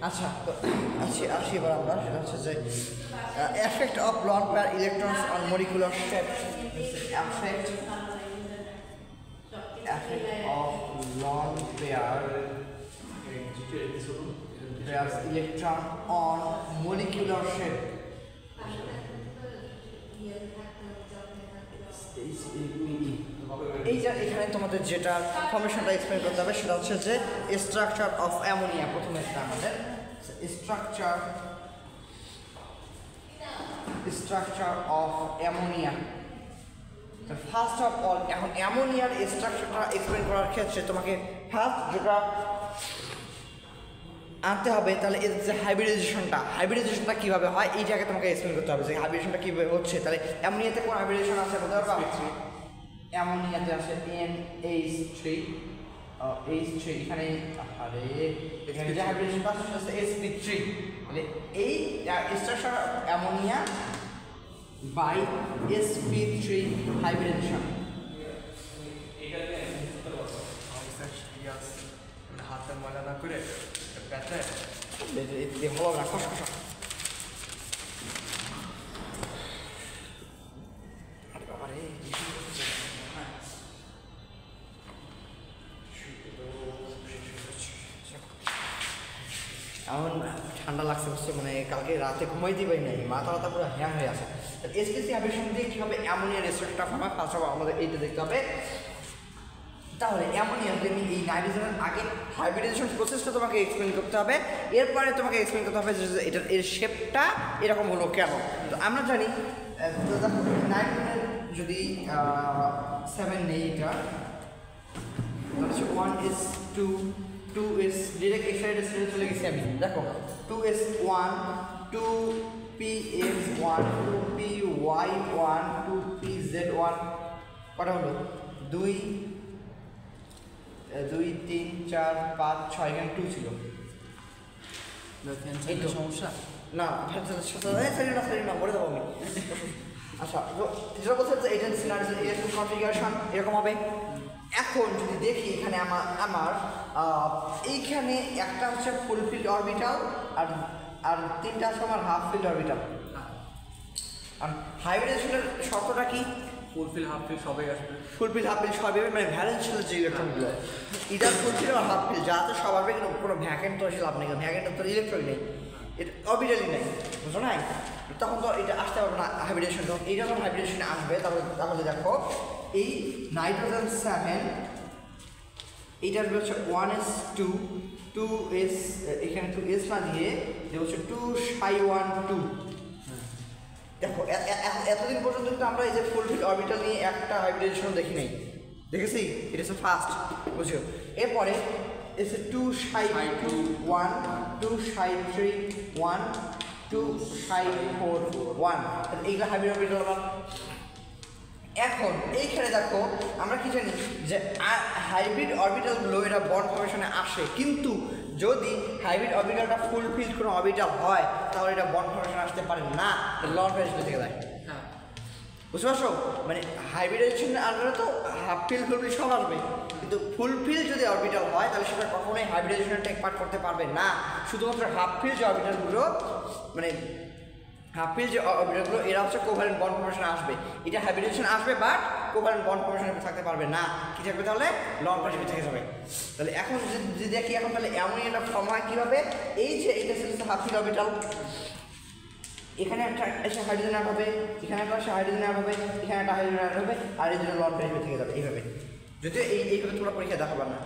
আচ্ছা তো আসি এবার আমরা সেটা হচ্ছে যে effect of loan pair electrons on molecular shape effect of loan pair electron on molecular shape. এইটা এখানে তোমাদের যেটা ফর্মেশনটা এক্সপ্লেন করতে হবে সেটা হচ্ছে যে স্ট্রাকচার অফ অ্যামোনিয়া। প্রথমে একটা আমাদের structure of ammonia. First of all এখন অ্যামোনিয়ার স্ট্রাকচারটা এক্সপ্লেন করার ক্ষেত্রে তোমাকে ফার্স্ট যেটা আনতে হবে তাহলে এর যে হাইব্রিডাইজেশনটা কীভাবে হয় এইটাকে তোমাকে এক্সপ্লেন করতে হবে যে হাইব্রিডেশনটা কীভাবে হচ্ছে। তাহলে অ্যামোনিয়াতে কোন হাইব্রিডেশন আছে বলতে পারবা? অ্যামোনিয়াতে আছে NH3 এখানে এখানে যে হাইব্রিডেশনটা আছে সেটা হচ্ছে sp3। তাহলে এই স্ট্রাকচার অ্যামোনিয়া বাই sp3 হাইব্রিডেশন। হাতে ময়লা না করে প্যাচে ভালো না খসখসা। এমন ঠান্ডা লাগছে বুঝছো, মানে কালকে রাতে ঘুমাইতে পারি নাই, মাথা ব্যথা পুরো হ্যাং হয়ে আছে। এসপিসি হাইব্রিডেশন দিয়ে কীভাবে অ্যামোনিয়ার স্ট্রাকচারটা ফর্ম হয় ফার্স্ট অফ আমাদের এইটা দেখতে হবে। তাহলে অ্যামোনিয়া তুমি এই নাইট্রোজেনের আগে হাইব্রিডাইজেশন প্রসেসটা তোমাকে এক্সপ্লেন করতে হবে, এরপরে তোমাকে এক্সপ্লেন করতে হবে যে এটার এর শেপটা এরকম হলো কেন। তো আমরা জানি নাইট্রোজেনের যদি 7 নেই, এটা হচ্ছে 1s2 2s ডিরেক্ট এই সাইডে চলে গেছি আমি। দেখো 2s1 2px1 2py1 2pz1 কটা হলো? 2 2 3 4 5 6 এখানে 2 ছিল। এই তো সমস্যা না না বলে দেবো আমি। আচ্ছা তো যেটা বলছে যে এটা ইলেকট্রন কনফিগারেশন এরকম হবে। এখন যদি দেখি এখানে আমার এইখানে একটা হচ্ছে ফুল ফিল্ড অরবিটাল আর তিনটা আছে আমার হাফ ফিল্ড অরবিটাল। আর হাইব্রিডেশনের শর্তটা কি? ফুলফিল হাফ ফিল সবাই আসবে, ফুলফিল হাফ ফিল সবই মানে ভ্যালেন্সিয়াল যে ইলেকট্রনগুলো ইদার ফুলফিল আর হাফ ফিল যাতে সব আসবে, কিন্তু কোনো ভ্যাকেন্ট তো লাভ নেই, ভ্যাকেন্টের তো ইলেকট্রনই নেই, এটা অরবিটালই নেই, বুঝো নাই? তখন তো এটা আসতে পারবে না হাইব্রিডেশন। তখন এইটা যখন হাইব্রিডেশনে আসবে তাহলে দেখো এই নাইট্রোজেন 7 এইটার হচ্ছে 1s2 2s এখানে 2s না দিয়ে হচ্ছে 2ψ12। দেখো এতদিন পর্যন্ত কিন্তু আমরা এই যে ফুলফিল অরবিটাল নিয়ে একটা হাইব্রিডেশন দেখি নাই, দেখেছি? এটা হচ্ছে ফার্স্ট, বুঝছো? এরপরে এসে 2ψ21 2ψ31 2ψ41 এইগুলো হাইব্রিড অরবিটাল। এখন এইখানে দেখো আমরা কি জানি যে হাইব্রিড অরবিটালগুলো এটা বন্ড ফর্মেশনে আসে, কিন্তু যদি হাইব্রিড অরবিটালটা ফুলফিল কোনো অরবিটাল হয় তাহলে এটা বন্ড ফর্মেশনে আসতে পারে না, লন ফর্মেশন থেকে যায়। বুঝতে পারছো? মানে হাইব্রিডাইজেশনের আন্ডারে তো হাফ ফিল ফুলফিল সব আসবে, কিন্তু ফুলফিল যদি অরবিটাল হয় তাহলে সেটা কখনোই হাইব্রিডাইজেশনে টেক পার্ট করতে পারবে না। শুধুমাত্র হাফ ফিল যে অরবিটালগুলো মানে হাফ ফিল যে অরবিটালগুলো এরা হচ্ছে কোভ্যালেন্ট বন্ড ফর্মেশনে আসবে, এটা হাইব্রিডেশন আসবে বাট কোভ্যালেন্ট বন্ড ফর্মেশনে থাকতে পারবে না। কি থাকবে তাহলে? লন ফর্মেশন থেকে যাবে। তাহলে এখন যদি দেখি এখন তাহলে অ্যামোনিয়াটা ফর্ম হয় কীভাবে? এই যে এটা হচ্ছে হাফ ফিল অরবিটাল, এখানে একটা এসে হাইড্রোজেন অ্যাড হবে, এখানে একটা এসে হাইড্রোজেন অ্যাড হবে, এখানে একটা হাইড্রোজেন অ্যাড হবে, আর এই জন্য লন ফর্মেশন থেকে যাবে এইভাবে। যদিও এইভাবে তোমরা পরীক্ষা দেখাবার না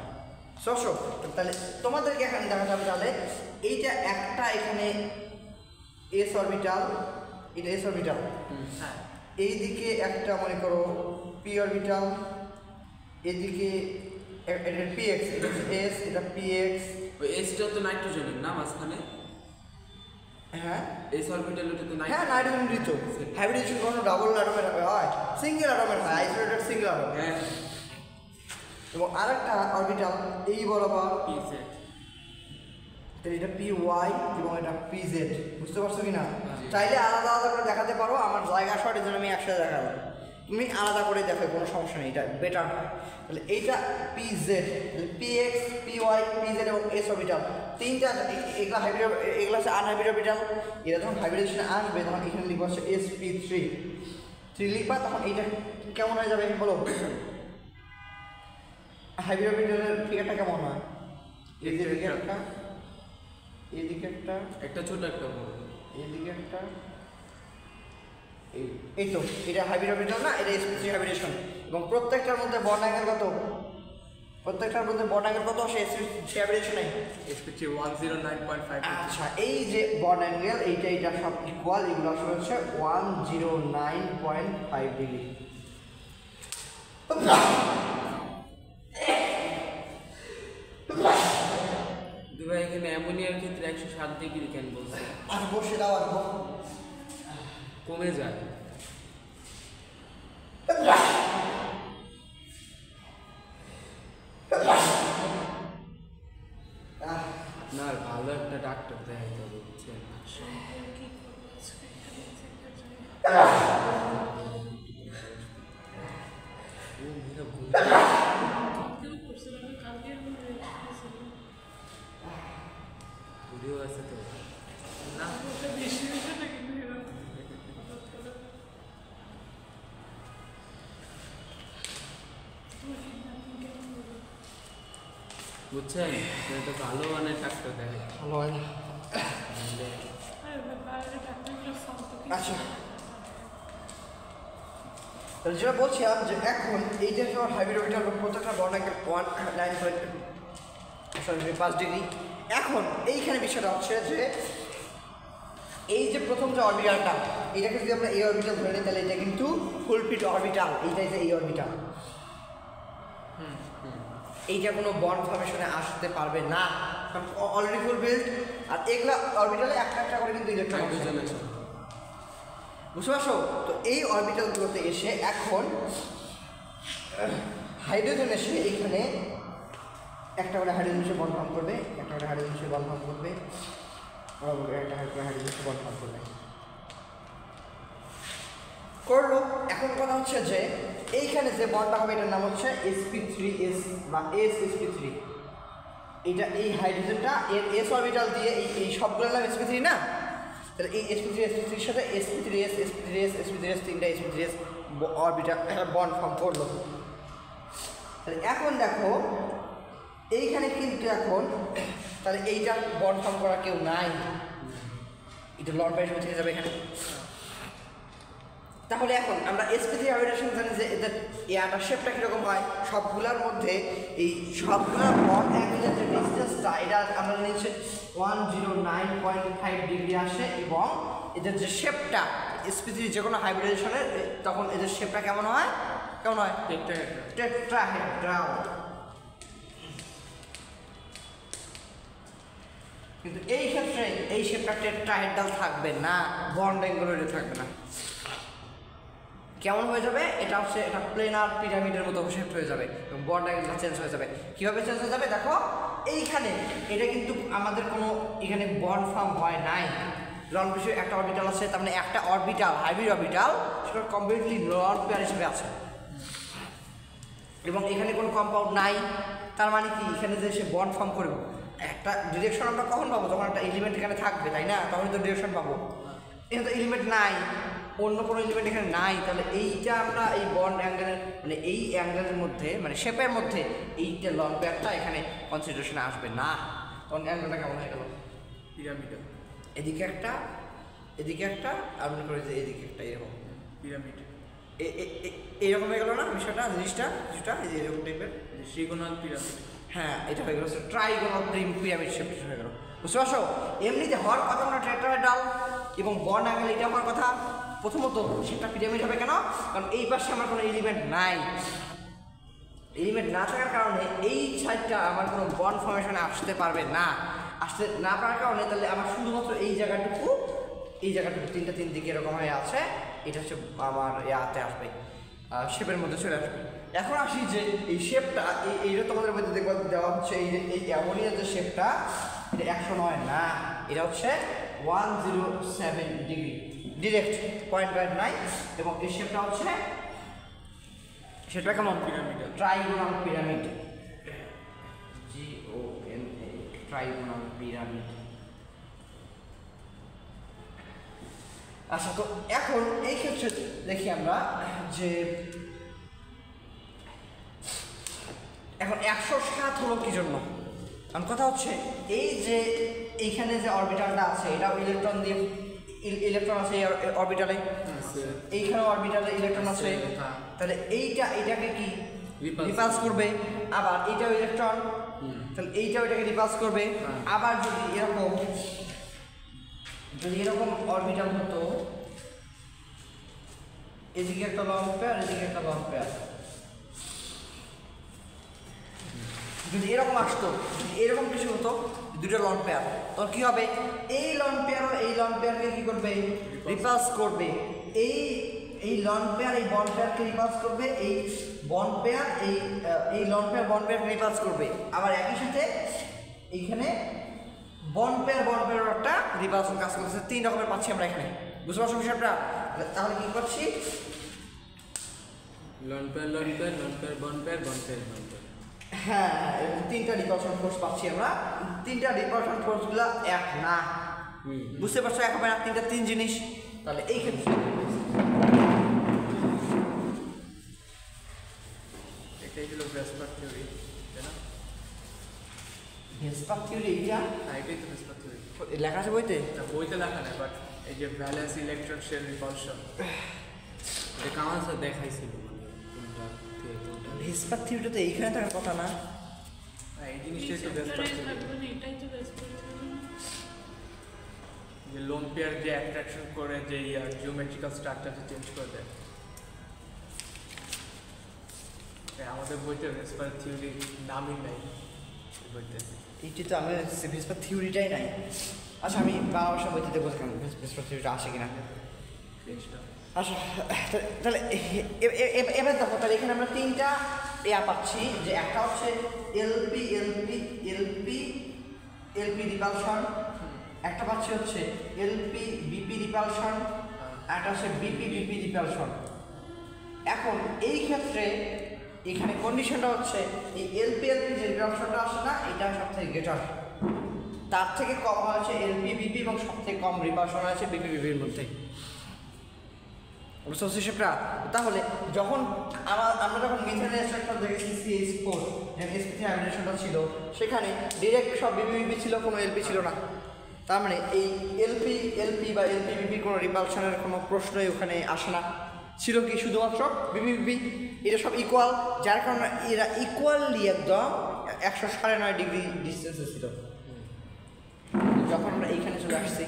সবসব, তাহলে তোমাদেরকে এখানে দেখা যাবে তাহলে এইটা একটা এখানে এস অরবিটাল, এটা এস অরবিটাল, এইদিকে একটা মনে করো পি অরবিটাল, এদিকে এটা পিএক্স, এটা এস, এটা পিএক্স। ওই এসটা তো নাইট্রোজেনের না মাঝখানে? হ্যাঁ এস অরবিটাল ওটা তো হ্যাঁ নাইট্রোজেন দিত। হাইব্রিডেশন কোনো ডাবল অ্যাটমের হয়, সিঙ্গেল অ্যাটমের হয়, আইসোলেটেড সিঙ্গেল অ্যাটম। হ্যাঁ, এবং আরেকটা অরবিটাল এই বরাবর পিজেড, তাহলে এটা পি ওয়াই এবং এটা পি জেড। বুঝতে পারছো কি না? চাইলে আলাদা আলাদা করে দেখাতে পারো, আমার জায়গা শর্টের জন্য আমি একসাথে দেখাবো। তুমি আলাদা করে দেখো, কোনো সমস্যা নেই, এটা বেটার হয়। তাহলে এইটা পিজেড, পিএক্স, পিওয়াই, পিজেড এবং এস অরবিটাল তিনটা, এগুলো হাইব্রিড, এগুলো হচ্ছে আনহাইব্রিড অরবিটাল। এরা যখন হাইব্রিডেশনে আসবে তখন এখানে লিখবো হচ্ছে sp3 লিখবা, তখন এইটা কেমন হয়ে যাবে বলো? হাইব্রিড অরবিটালের ফিগারটা কেমন হয়? এদিকে একটা, এদিকে একটা ছোট একটা বড়, এদিকে একটা, এই তো এটা হাইব্রিড অরবিটাল না, এটা sp3 হাইব্রিডেশন। এবং প্রত্যেকটার মধ্যে বন্ড অ্যাঙ্গেল কত? প্রত্যেকটার মধ্যে বন্ড অ্যাঙ্গেল কত আসে sp3 হাইব্রিডেশনে? sp3 109.5। আচ্ছা, এই যে বন্ড অ্যাঙ্গেল এইটা সব ইকুয়াল, এগুলো আসলে হচ্ছে 109.5 ডিগ্রি। ভাই এখানে অ্যামোনিয়ার ক্ষেত্রে 107 ডিগ্রি কেন বলছে? আর বসে দাও, আর কমে যায় না। ভালো একটা ডাক্তার দেখাইতে হবে, বুঝছেন? ভিডিও আছে তো না? বুঝছেন, তো ভালো মানের ডাক্তার দেখে, ভালো হয় না। আচ্ছা, তাহলে যেটা বলছিলাম যে এখন এই যে হাইব্রিড অরবিটাল প্রত্যেকটা বন্ড অ্যাঙ্গেল 109.5 ডিগ্রি। এখন এইখানে বিষয়টা হচ্ছে যে এই যে প্রথম যে অরবিটালটা, এটাকে যদি আমরা এই অরবিটাল ধরে নিই তাহলে এটা কিন্তু ফুল ফিট অরবিটাল, এইটাই যে এই অরবিটাল, এইটা কোনো বন্ড ফর্মেশনে আসতে পারবে না, কারণ অলরেডি ফুল ফিল্ড। আর এগুলা অরবিটালে একটা একটা করে কিন্তু ইলেকট্রন আছে, বুঝতে পারছো? তো এই অরবিটালগুলোতে এসে এখন হাইড্রোজেন এসে এইখানে একটা করে হাইড্রোজেন এসে বন্ড ফর্ম করবে, একটা করে হাইড্রোজেন এসে বন্ড ফর্ম করবে, একটা হাইড্রোজেন এসে বন্ড ফর্ম করবে, করলো। এখন কথা হচ্ছে যে এইখানে যে বন্ডটা হবে এটার নাম হচ্ছে sp3s বা sp3। এটা এই হাইড্রোজেনটা এর s অরবিটাল দিয়ে এই সবগুলোর নাম sp3 না? তাহলে এই sp3 এর সাথে sp3s তিনটা sp3s অরবিটাল বন্ড ফর্ম করলো। তাহলে এখন দেখো এইখানে কিন্তু এখন তাহলে এইটা বন্ড ফর্ম করা কেউ নাই, এটা লন প্যারিস থেকে যাবে এখানে। তাহলে এখন আমরা sp3 হাইব্রিডেশন জানি যে এদের ইয়াটার শেপটা কীরকম হয়, সবগুলোর মধ্যে এই সবগুলোর বন্ড অ্যাঙ্গেলের যে ডিসটেন্সটা এটা আমরা নিচ্ছি 109.5 ডিগ্রি আসে, এবং এদের যে শেপটা sp3 যে কোনো হাইব্রিডেশনের তখন এদের শেপটা কেমন হয়? কেমন হয়? টেট্রাহেড্রাল। কিন্তু এই ক্ষেত্রে এই শেপটা টেট্রাহেড্রাল থাকবে না, বন্ড অ্যাঙ্গুলারে থাকবে না। কেমন হয়ে যাবে? এটা হচ্ছে এটা প্লেনার পিরামিডের মতো শেপ হয়ে যাবে এবং বন্ড অ্যাঙ্গেলটা চেঞ্জ হয়ে যাবে। কীভাবে চেঞ্জ হয়ে যাবে? দেখো এইখানে এটা কিন্তু আমাদের কোনো এখানে বন্ড ফর্ম হয় নাই, লন পেয়ার একটা অরবিটাল আছে, তার মানে একটা অরবিটাল হাইব্রিড অরবিটাল সেটা কমপ্লিটলি লন পেয়ার হিসেবে আছে, এবং এখানে কোনো কম্পাউন্ড নাই। তার মানে কি এখানে যে সে বন্ড ফর্ম করবে, একটা ডিরেকশন আমরা কখন পাবো? যখন একটা এলিমেন্ট এখানে থাকবে, তাই না? তখনই তো ডিরেকশন পাবো। এখানে তো এলিমেন্ট নাই, অন্য কোনো এলিমেন্ট এখানে নাই, তাহলে এইটা আমরা এই বন্ড অ্যাঙ্গেলের মানে এই অ্যাঙ্গেলের মধ্যে মানে শেপের মধ্যে এইটা লং প্যাডটা এখানে কনসিডারেশনে আসবে না। তখন অ্যাঙ্গেলটা কেমন হয়ে গেল? পিরামিড, এদিকে একটা এদিকে একটা আর মনে করে যে এদিকে একটা, এরকম পিরামিড এইরকম হয়ে গেল না বিষয়টা, জিনিসটা কিছুটা এই যে এরকম টাইপের ট্রিগোনাল পিরামিড। হ্যাঁ, এটা হয়ে গেল ট্রাইগোনাল পিরামিড শেপ হয়ে গেল, বুঝতে পারছো? এমনিতে হওয়ার কথা আমরা টেট্রাহেড্রাল এবং বন্ড অ্যাঙ্গেল এটা হওয়ার কথা। প্রথমত সেটা পিরামিড হবে কেন? কারণ এই পাশে আমার কোনো এলিমেন্ট নাই, এলিমেন্ট না থাকার কারণে এই সাইডটা আমার কোনো বন্ড ফর্মেশনে আসতে পারবে না। আসতে না পারার কারণে তাহলে আমার শুধুমাত্র এই জায়গাটুকু তিনটা তিন দিকে এরকম হয়ে আছে, এটা হচ্ছে আমার ইয়াতে আসবে, শেপের মধ্যে চলে আসবে। এখন আসি যে এই শেপটা এইটা তোমাদের মধ্যে দেখবা দেওয়া হচ্ছে এই অ্যামোনিয়ার যে শেপটা, এটা 109 না, এটা হচ্ছে 107 ডিগ্রি ডিরেক্ট 0.9, এবং এই শেপটা হচ্ছে সেটা কেমন? Pyramidal. Trigonal pyramid, GONA, trigonal pyramid. আচ্ছা, তো এখন এই ক্ষেত্রে দেখি আমরা যে এখন 107 হলো কি জন্য? কারণ কথা হচ্ছে এই যে এইখানে যে অরবিটালটা আছে এটা ইলেকট্রন দিয়ে, ইলেকট্রন আছে অরবিটালে, এইখানে অরবিটালে ইলেকট্রন আছে, তাহলে এইটাকে কি রিপালস করবে, আবার এইটাও ইলেকট্রন, তাহলে এইটাও এটাকে রিপালস করবে। আবার যদি এরকম অরবিটাল হতো, এদিকে একটা লং পেয়ার, এদিকে একটা লং পেয়ার, যদি এরকম আসতো, এরকম কিছু হতো, দুটো লং পেয়ার, তখন কি হবে? এই লং পেয়ার ও এই লং পেয়ারকে কি করবে? রিপালস করবে। এই লং পেয়ার এই বন্ড পেয়ারকে রিপালস করবে, এই বন্ড পেয়ার এই লং পেয়ার বন্ড পেয়ারকে রিপালস করবে। আবার একই সাথে এইখানে বন্ড পেয়ার একটা রিপালশন কাজ করতেছে। 3 রকমের পাচ্ছি আমরা এখানে, বুঝতে পারছো বিষয়টা? তাহলে কি করছি? Loan pair bond pair. হ্যাঁ, এরকম 3টা রিপালশন ফোর্স পাচ্ছি আমরা। 3টা রিপালশন ফোর্সগুলো এক না, বুঝতে পারছো? এক হবে না, 3টা 3 জিনিস। তাহলে এই ক্ষেত্রে এটাই হলো ভেসপার থিওরি, তাই না? ভেসপার থিওরি এইটা এটাই তো ভেসপার থিওরি। লেখা আছে বইতে? না, বইতে লেখা নেই, বাট এই যে ভ্যালেন্স ইলেকট্রন শেল রিপালশন, এটা কামাল স্যার দেখাইছিল, মানে কোনটা থেকে কোনটা। ভেসপার থিওরিটা তো এইখানে থাকার কথা না? এই জিনিসটাই তো ভেসপার থিওরি, যে লোন পেয়ার যে অ্যাট্রাকশন করে যে জিওমেট্রিক্যাল স্ট্রাকচারটা চেঞ্জ করে দেয়। আমাদের বইতে ভেসপার থিওরি নামই নাই এই বইতে। এইটি তো আমি ভেসপার থিওরিটাই নাই। আচ্ছা, আমি বাংলা ভাষা বইতে দেখবো কেন ভেসপার থিওরিটা আসে কিনা। আচ্ছা, তাহলে এবার দেখো, তাহলে এখানে আমরা 3টা পাচ্ছি, যে একটা হচ্ছে এলপি রিপালশন, একটা পাচ্ছি হচ্ছে এলপি বিপি রিপালশন, একটা হচ্ছে বিপি রিপালশন। এখন এই ক্ষেত্রে এখানে কন্ডিশনটা হচ্ছে এই এলপি যে রিপালশনটা আসে না, এটা সব থেকে গ্রেটার, তার থেকে কম হচ্ছে এলপি বিপি, এবং সব থেকে কম রিপালশন আছে বিপি বিপির মধ্যে। বুঝতে পারছি সেটা? তাহলে যখন আমরা যখন মিথেনের স্ট্রাকচার দেখেছি CH4, sp3 হাইব্রিডেশনটা ছিল, সেখানে ডিরেক্ট সব বিপি ছিল, কোনো এলপি ছিল না। তার মানে এই এলপি বা এলপি কোনো রিপালশনের কোনো প্রশ্নই ওখানে আসে না। ছিল কি শুধুমাত্র বিপি, এটা সব ইকুয়াল, যার কারণে এরা ইকুয়ালি একদম 109.5 ডিগ্রি ডিস্টেন্সে ছিল। যখন আমরা এইখানে চলে আসছি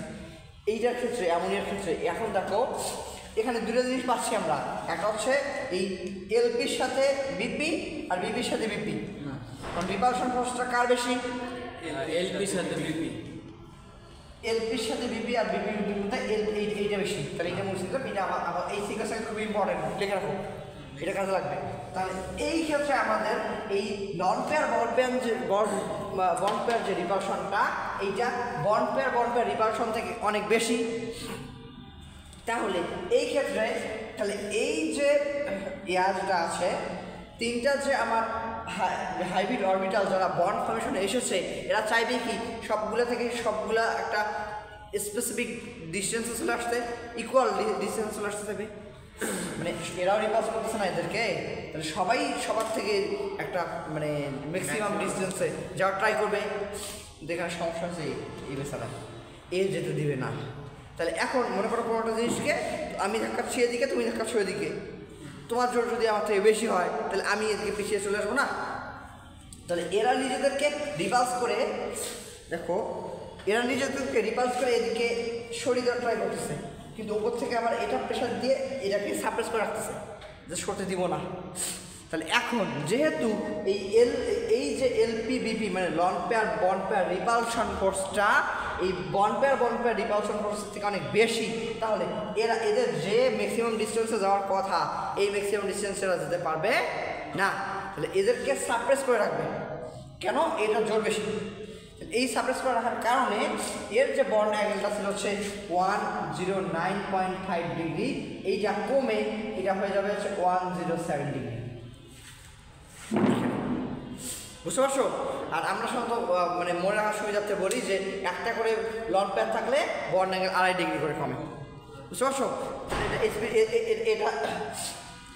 এইটার ক্ষেত্রে, অ্যামোনিয়ার ক্ষেত্রে, এখন দেখো এখানে দুটো জিনিস পাচ্ছি আমরা। একটা হচ্ছে এই এলপির সাথে বিপি আর বিপির সাথে বিপি। কারণ রিপালশন ফোর্সটা কার বেশি? এলপির সাথে বিপি। এলপির সাথে বিপি আর বিপি বিপির মধ্যে এইটা বেশি। তাহলে এইটা মুছে দিলাম, এটা আমার এই সিকোয়েন্সটা খুব ইম্পর্টেন্ট, লিখে রাখো, এটা কাজে লাগবে। তাহলে এই ক্ষেত্রে আমাদের এই বন্ড পেয়ার যে রিপালশনটা, এইটা বন্ড পেয়ার রিপালশন থেকে অনেক বেশি। তাহলে এই ক্ষেত্রে তাহলে এই যে যেটা আছে, 3টা যে আমার হাইব্রিড অরবিটাল যারা বন্ড ফর্মেশনে এসেছে, এরা চাইবে কি সবগুলা একটা স্পেসিফিক ডিস্টেন্সে চলে আসতে, ইকুয়াল ডিস্টেন্সে চলে আসতে চাইবে। মানে এরাও রিপালস করতেছে না এদেরকে, তাহলে সবাই সবার থেকে একটা মানে ম্যাক্সিমাম ডিস্টেন্সে যাওয়ার ট্রাই করবে। দেখার সমস্যা হচ্ছে এই বেচারা যেতে দিবে না। তাহলে এখন মনে করো কোনো একটা জিনিসকে আমি ধাক্কাচ্ছি এদিকে, তুমি ধাক্কাচ্ছ এদিকে, তোমার জোর যদি আমার থেকে বেশি হয় তাহলে আমি এদিকে পিছিয়ে চলে আসবো না। তাহলে এরা নিজেদেরকে রিপালস করে, দেখো এরা নিজেদেরকে রিপালস করে এদিকে সরিয়ে দেওয়ার ট্রাই করতেছে, কিন্তু উপর থেকে আবার এটা প্রেশার দিয়ে এটাকে সাপ্রেস করে রাখতেছে যে সরতে দিব না। তাহলে এখন যেহেতু এই যে এলপি বিপি মানে lone pair bond pair repulsion ফোর্সটা এই বন্ড পেয়ার রিপালশন ফোর্সের থেকে অনেক বেশি, তাহলে এদের যে ম্যাক্সিমাম ডিস্টেন্সে যাওয়ার কথা এই ম্যাক্সিমাম ডিস্টেন্সে এরা যেতে পারবে না। তাহলে এদেরকে সাপ্রেস করে রাখবে। কেন? এটা জোর বেশি। এই সাপ্রেস করে রাখার কারণে এর যে বন্ড অ্যাঙ্গেলটা ছিল হচ্ছে 109.5 ডিগ্রি, এইটা কমে এটা হয়ে যাবে হচ্ছে 107 ডিগ্রি। বুঝতে পারছো? আর আমরা সাধারণত মানে মনে রাখার সুবিধার্থে বলি যে একটা করে লঞ্চ প্যাড থাকলে বন্ড অ্যাঙ্গেল 2.5 ডিগ্রি করে কমে। বুঝতে পারছো? এটা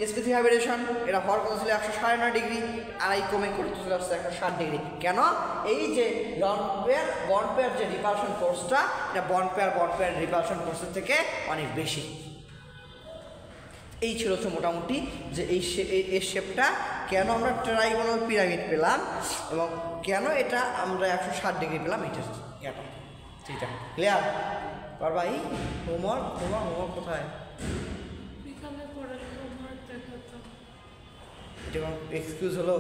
SP3 হাইব্রিডেশন, এটা হওয়ার কথা ছিল 109.5 ডিগ্রি, 2.5 কমে করতে চলে আসছে 160 ডিগ্রি। কেন? এই যে বন্ড পেয়ার যে রিপালশন ফোর্সটা, এটা বন্ড পেয়ার রিপালশন ফোর্সের থেকে অনেক বেশি। এই ছিল হচ্ছে মোটামুটি যে এই শেপটা কেন আমরা ট্রাইগোনাল পিরামিড পেলাম এবং কেন এটা আমরা 160 ডিগ্রি পেলাম, এটা ঠিক আছে? ক্লিয়ার? ভাই হোমওয়ার্ক কোথায়? বিকালে পড়ে হোমওয়ার্ক দেখাতাম। এটা কোনো এক্সকিউজ হলো?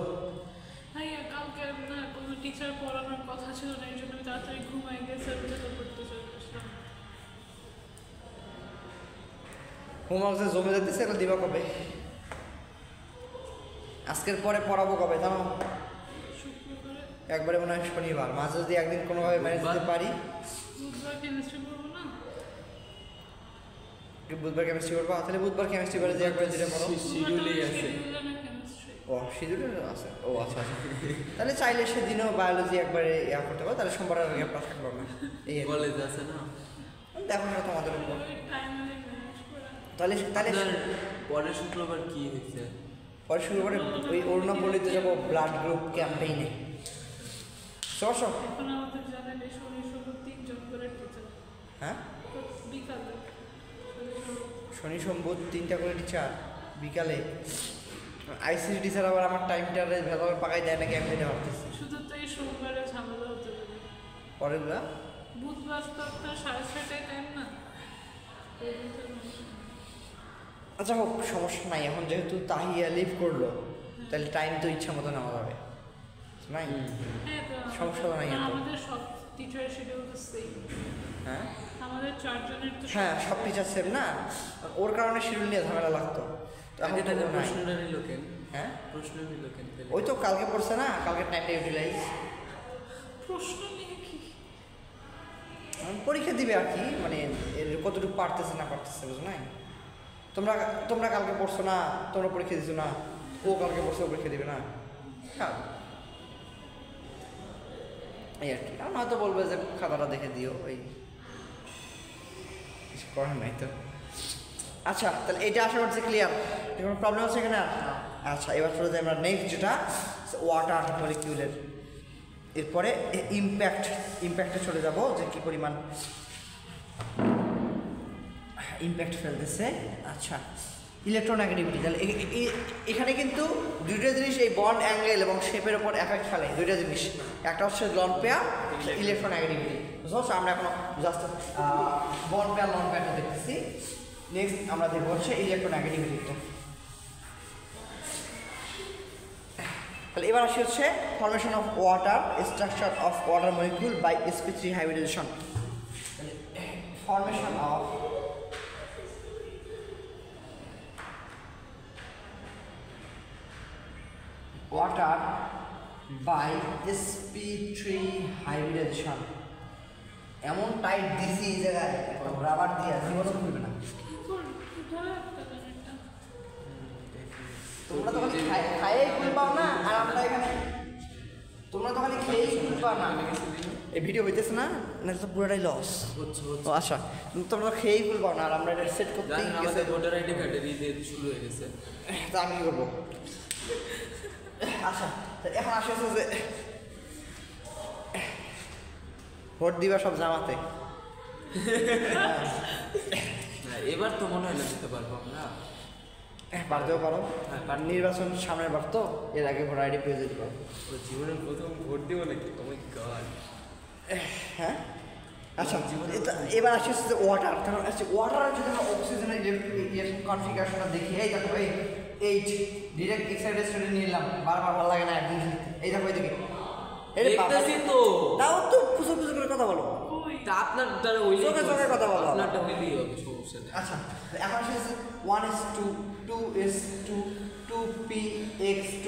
ভাইয়া কালকে না কোনো টিচার পড়ানোর কথা ছিল না, এই জন্য আমি তাড়াতাড়ি ঘুমাই গেছে, তো পড়তে চলে আসলাম। হোমওয়ার্ক যে জমে যেতেছে এটা দিবা কবে? আজকের পরে পড়াবো কবে জানো? শুক্রবারে। একবারে মনে হয় শনিবার, মাঝে যদি একদিন কোনোভাবে ম্যানেজ করতে পারি। বুধবার কেমিস্ট্রি পড়বো না? বুধবার কেমিস্ট্রি করবো, তাহলে বুধবার কেমিস্ট্রি করে যে একবারে যেটা পড়ো। শিডিউলেই আছে। ও শিডিউল আছে, ও আচ্ছা আচ্ছা। তাহলে চাইলে সেদিনও বায়োলজি একবারে করতে পারো, তাহলে সোমবার আর গ্যাপটা থাকলো না। এই কলেজ আছে না? দেখো না তোমাদের উপর। তাহলে পরের শুক্রবার কি হয়েছে? পরে শুরু করে ওই অরুণাপল্লিতে যাবো ব্লাড গ্রুপ ক্যাম্পেইনে। সমস্যা? এখন আমাদের জানালে শনি 3 জন করে টিচার। হ্যাঁ, বিকালে শনি সোম বুধ 3টা করে টিচার বিকালে। আইসিডি টিচার আবার আমার টাইমটারে ভেতর পাকাই দেয় না ক্যাম্পেইনে ভাবতেছি। শুধু তো এই সোমবারে ঝামেলা হতে পারে। পরেরগুলা বুধবার তো আপনার 6:30টায় টাইম না? আচ্ছা হোক, সমস্যা নাই। এখন যেহেতু তাহিয়া লিভ করলো তাহলে টাইম তো ইচ্ছা মতো নেওয়া যাবে, নাই? সমস্যা তো নাই এত। আমাদের সব টিচারের শিডিউল তো সেম। হ্যাঁ আমাদের 4 জনের তো হ্যাঁ, সব টিচার সেম না, ওর কারণে শিডিউল নিয়ে ঝামেলা লাগতো। তো এখন তো নাই। প্রশ্নটা নিল কেন? হ্যাঁ, প্রশ্ন নিল কেন? ওই তো কালকে পড়ছে না, কালকে টাইমটা ইউটিলাইজ। প্রশ্ন নিয়ে কি পরীক্ষা দিবে আর কি, মানে এর কতটুকু পারতেছে না পারতেছে, বুঝো নাই? তোমরা কালকে পড়ছো না, তোমরা পরীক্ষা দিছো না, ও কালকে পড়ছো, ও পরীক্ষা দিবে না। হ্যাঁ, এই আর কি। আমার হয়তো বলবে যে খাতাটা দেখে দিও, ওই কিছু করার নাই তো। আচ্ছা, তাহলে এটা আশা করছি ক্লিয়ার, কোনো প্রবলেম আছে এখানে? আচ্ছা, এবার চলে যাই আমরা নেক্সট, যেটা ওয়াটার মলিকিউলের। এরপরে ইম্প্যাক্টে চলে যাব, যে কী পরিমাণ ইম্প্যাক্ট ফেলতেছে। আচ্ছা, ইলেকট্রোনেগেটিভিটি। তাহলে এখানে কিন্তু দুইটা জিনিস, এই বন্ড অ্যাঙ্গেল এবং শেপের উপর এফেক্ট ফেলে। দুইটা জিনিস, একটা হচ্ছে লন পেয়ার, ইলেকট্রোনেগেটিভিটি। বুঝতে পারছো? আমরা এখন জাস্ট বন্ড পেয়ার লন পেয়ারটা দেখতেছি। নেক্সট আমরা দেখবো হচ্ছে ইলেকট্রোনেগেটিভিটিটা। তাহলে এবার আসি হচ্ছে formation of water, structure of water molecule by sp3 hybridization. Formation of water by sp3 hybridization. এমন টাইট দিছি এই জায়গায়, রাবার দিয়ে জীবনও খুলবে না। কি করব? কিভাবে আপনাদের এটা? তোমরা তো খালি খাইয়েই খুল পাও না, আর আমরা এখানে তোমরা তো খালি খেয়েই খুল পাও না। এই ভিডিও হইতেছে না, না তো পুরোটাই লস হচ্ছে ও। আচ্ছা, তোমরা তো খেয়েই খুল পাও না, আর আমরা এটা সেট করতেই গেছে। আমাদের ভোটার আইডি কার্ডের ঈদ শুরু হয়ে গেছে। তা আমি কি করবো? আচ্ছা, এখন আসে হচ্ছে যে ভোট দিবা সব জামাতে। এবার তো মনে হয় না দিতে পারবো আমরা। পারতেও পারো, হ্যাঁ, নির্বাচন সামনের বার তো, এর আগে ভোটার আইডি পেয়ে যেতে পারো। ও জীবনের প্রথম ভোট দিব নাকি? ও মাই গড। হ্যাঁ, আচ্ছা, এবার আসি হচ্ছে যে ওয়াটার। কারণ আচ্ছা, ওয়াটারের যদি আমরা অক্সিজেনের কনফিগারেশনটা দেখি, এই দেখো, এই 8 ডিরেক্ট এক্সাইটেড স্টোরি নিলাম, বারবার ভালো লাগে না একদিন। এই দেখো এইদিকে, দেখতেছি তো। তাও তো খুচো খুচো করে কথা বলো। কই? তা আপনার দ্বারা হইলেই চোখে চোখে কথা বলো। আপনারটা হইলেই হবে, সমস্যা নেই। আচ্ছা, এখন আসে হচ্ছে 1:2, 2:2, 2px2,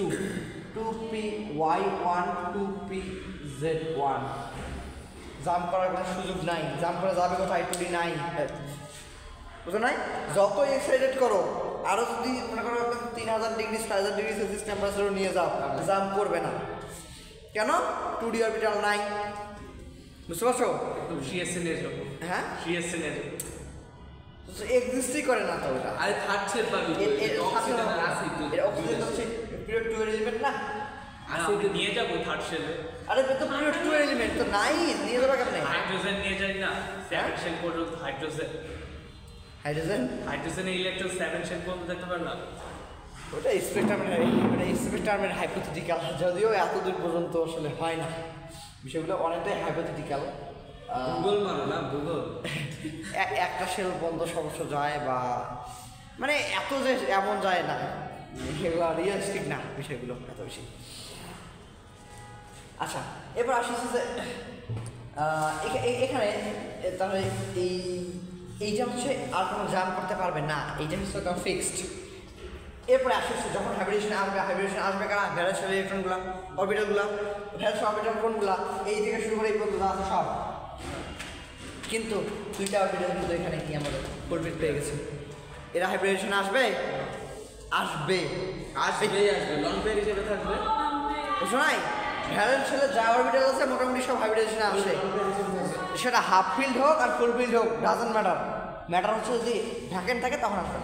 2py1, 2pz1। জাম্প করার কোনো সুযোগ নাই, জাম্প করে যাবে কোথায়? টুডি নাই, বুঝো নাই? যত এক্সাইটেড করো আরও যদি মনে করো 3000 ডিগ্রি 4000 ডিগ্রি সেলসিয়াস টেম্পারেচারও নিয়ে যাও, জাম্প করবে না। কেন? 2D অরবিটাল নাই, বুঝতে পারছো? একদম সিএসএ নিয়ে যাবো। হ্যাঁ, সিএসএ নিয়ে যাবো। এক্সিস্টই করে না তো ওটা। আরে থার্ড সেট পাবি অক্সিজেন আছে তো, অক্সিজেন হচ্ছে পিরিয়ড 2 এলিমেন্ট না। আছে তো নিয়ে যাবো থার্ড সেলে। আরে তো পিরিয়ড 2 এলিমেন্ট তো নাই, নিয়ে যাবে কেমনে? হাইড্রোজেন নিয়ে যাই না 7 শেল পর্যন্ত। হাইড্রোজেন হাইড্রোজেনের ইলেকট্রন 7 শেল পর্যন্ত দেখতে পারলাম। ওটা স্পেকট্রামের হাইপোথেটিক্যাল, যদিও এত দূর পর্যন্ত আসলে হয় না, বিষয়গুলো অনেকটাই হাইপোথেটিক্যাল। গুগল মারো না, গুগল। একটা সেল বন্ধ সমস্যা যায় বা মানে এত যে এমন যায় না, এগুলো রিয়েলিস্টিক না বিষয়গুলো এত বেশি। আচ্ছা, এবার আসি যে এখানে তাহলে এইটা হচ্ছে আর কোনো জাম্প করতে পারবে না, এইটা হচ্ছে একদম ফিক্সড। এরপরে আসে যখন হাইব্রিডেশন আসবে কারা? ভ্যালেন্স ইলেকট্রনগুলো, অরবিটালগুলো, ভ্যালেন্স অরবিটাল কোনগুলো? এই থেকে শুরু করে এই পর্যন্ত আছে সব। কিন্তু 2টা অরবিটাল কিন্তু এখানে কি আমাদের ফুলফিল পেয়ে গেছে। এরা হাইব্রিডেশনে আসবে, লং পেয়ার হিসেবে থাকবে। বুঝছো নাই? ভ্যালেন্স শেলে যা অরবিটাল আছে মোটামুটি সব হাইব্রিডেশনে আসে, সেটা হাফ ফিল্ড হোক আর ফুল ফিল্ড হোক, ডাজন্ট ম্যাটার হচ্ছে যদি ভ্যাকেন্ট থাকে তখন আসবে।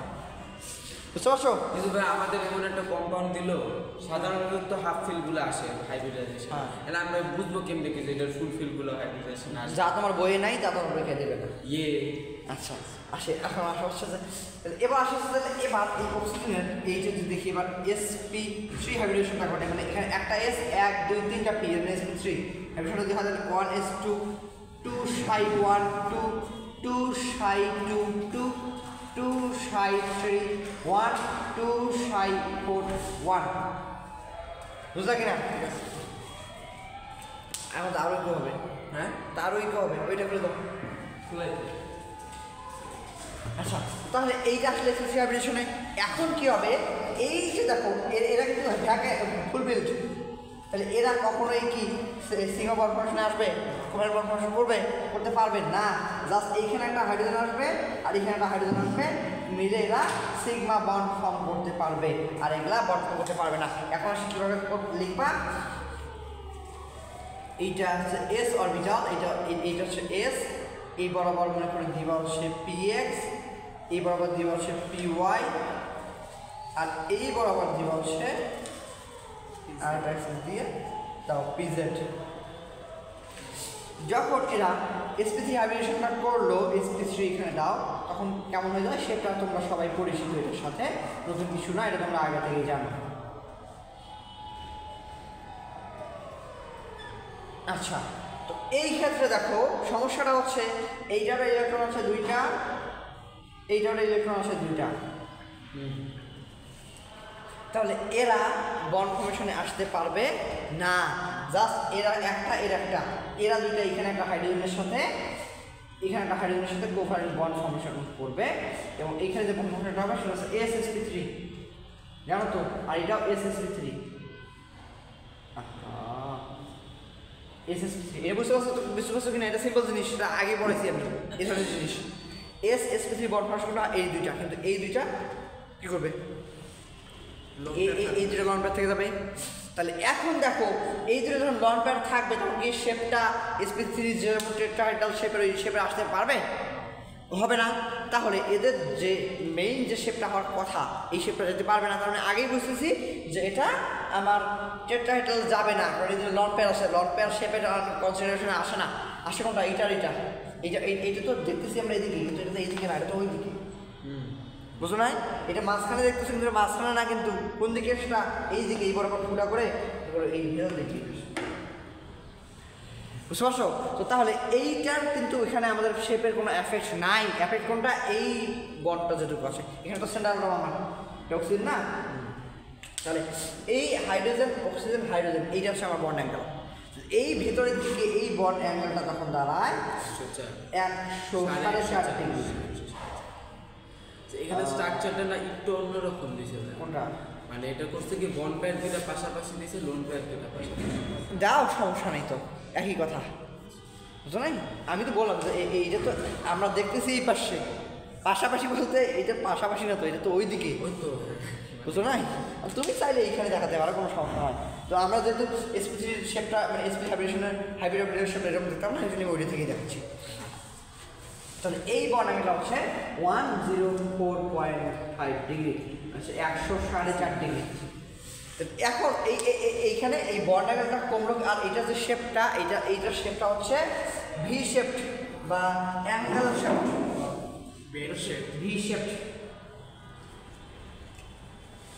বুঝতে পারছো? কিন্তু ভাই আমাদের এমন একটা কম্পাউন্ড দিল, সাধারণত তো হাফ ফিলগুলো আসে হাইব্রিডাইজেশন, তাহলে আমরা বুঝবো কেমনে কি যে এটার ফুল ফিলগুলো হাইব্রিডাইজেশন আসে? যা তোমার বইয়ে নাই তা তোমার বই খেয়ে দেবে না। আচ্ছা, এখন আসা হচ্ছে যে এবার আসা হচ্ছে এবার এই অক্সিজেনের এইটা যদি দেখি এবার sp3 হাইব্রিডেশনটা ঘটে, মানে এখানে একটা s 1 2 3টা p মানে sp3 হাইব্রিডেশন যদি হয় 1s2 2 psi 1 2 2 psi 2 2 2 psi 3 1 2 psi 4 1। বুঝলা কিনা? আমাদের আরো কি হবে? হ্যাঁ তারও কি হবে? ওইটা করে দাও। আচ্ছা, তাহলে এইটা আসলে এসএসসি হাইব্রিডেশনে এখন কি হবে? এই যে দেখো এরা কিন্তু ফুলফিল্ড, তাহলে এরা কখনোই কি সিঙ্গল বন্ড ফর্মেশনে আসবে? কোভালেন্ট বন্ড ফর্মেশন করতে পারবে না। জাস্ট এইখানে একটা হাইড্রোজেন আসবে আর এখানে একটা হাইড্রোজেন আসবে, মিলে এরা সিগমা বন্ড ফর্ম করতে পারবে, আর এগুলা বন্ড ফর্ম করতে পারবে না। এখন আসলে কীভাবে লিখবা? এইটা হচ্ছে এস অরবিটাল, এইটা হচ্ছে এস, এই বরাবর মনে করে দিবা হচ্ছে px, এই বরাবর দিবা হচ্ছে py, আর এই বরাবর দিবা হচ্ছে আর অ্যাক্সিস দিয়ে তাও pz। যখন এরা sp3 হাইব্রিডেশনটা করলো, sp3 এখানে দাও, তখন কেমন হয়ে যায় সেটা তোমরা সবাই পরিচিত, এটার সাথে নতুন কিছু না, এটা তোমরা আগে থেকেই জানো। আচ্ছা, তো এই ক্ষেত্রে দেখো সমস্যাটা হচ্ছে এইটারও ইলেকট্রন আছে 2টা, এইটারও ইলেকট্রন আছে 2টা, তাহলে এরা বন্ড ফর্মেশনে আসতে পারবে না। জাস্ট এরা একটা এরা 2টা, এখানে একটা হাইড্রোজেনের সাথে এখানে একটা হাইড্রোজেনের সাথে কোভালেন্ট বন্ড ফর্মেশন করবে, এবং এইখানে যে বন্ড ফর্মেশনটা হবে সেটা হচ্ছে ssp3, জানো তো? আর এটাও ssp3। এটা বুঝতে পারছো কিনা? এটা সিম্পল জিনিস, সেটা আগে পড়েছি আমি। এই ধরনের জিনিস sp3 বন্ড ফর্মেশনটা এই 2টা, কিন্তু এই 2টা কি করবে? এই 2টা লন পেয়ার থেকে যাবে। তাহলে এখন দেখো এই 2টা যখন লন পেয়ার থাকবে তখন কি শেপটা sp3 যেরকম টেট্রাহেড্রাল শেপের ওই শেপে আসতে পারবে? হবে না। তাহলে এদের যে মেইন যে শেপটা হওয়ার কথা এই শেপটা যেতে পারবে না, কারণ আগেই বুঝতেছি যে এটা আমার টেট্রাহেড্রাল যাবে না, কারণ এই যে লন পেয়ার আসে, লন পেয়ার শেপের কনসিডারেশনে আসে না। আসে কোনটা? এইটা তো দেখতেছি আমরা এদিকে, কিন্তু এটা তো এইদিকে না, এটা তো ওই দিকে। বুঝো নাই? এটা মাঝখানে দেখতেছি, কিন্তু মাঝখানে না, কিন্তু কোন দিকে সেটা এই দিকে, এই বরাবর ফুটা করে এই ভেতর দিকে। বুঝতে পারছো? তো তাহলে এইটার কিন্তু এখানে আমাদের শেপের কোনো এফেক্ট নাই। এফেক্ট কোনটা? এই বন্ডটা যেটুকু আছে এখানে তো সেন্টার আমার অক্সিজেন না, তাহলে এই অক্সিজেন হাইড্রোজেন এইটা হচ্ছে আমার বন্ড অ্যাঙ্গেল। এই ভেতরের দিকে এই বন্ড অ্যাঙ্গেলটা তখন দাঁড়ায় 104 ডিগ্রি। এখানে স্ট্রাকচারটা না একটু অন্যরকম দিছে। কোনটা? মানে এটা করছে কি বন্ড পেয়ার দুটা পাশাপাশি দিছে, লোন পেয়ার দুটা পাশাপাশি দাও, সমস্যা নেই তো, একই কথা। বুঝো নাই? আমি তো বললাম যে এইটা তো আমরা দেখতেছি এই পাশে, পাশাপাশি বলতে এটা পাশাপাশি না তো, এটা তো ওই দিকে, ওই তো বুঝছো নাই? তুমি চাইলে এইখানে দেখাতে পারো, কোনো সমস্যা হয়। তো আমরা যেহেতু এসপিসির শেপটা মানে এসপি হাইব্রিডেশনের হাইব্রিড অবিটালের শেপটা এরকম দেখতাম না, এই জন্য ওইটা থেকেই দেখাচ্ছি। তাহলে এই বর্ণাঙ্গটা হচ্ছে 104.5 ডিগ্রি, আচ্ছা 104.5 ডিগ্রি। এখন এইখানে এই বর্ণাঙ্গটা কমলো, আর এটা যে শেপটা এইটার শেপটা হচ্ছে ভি শেপড বা অ্যাঙ্গেল শেপড, ভি শেপড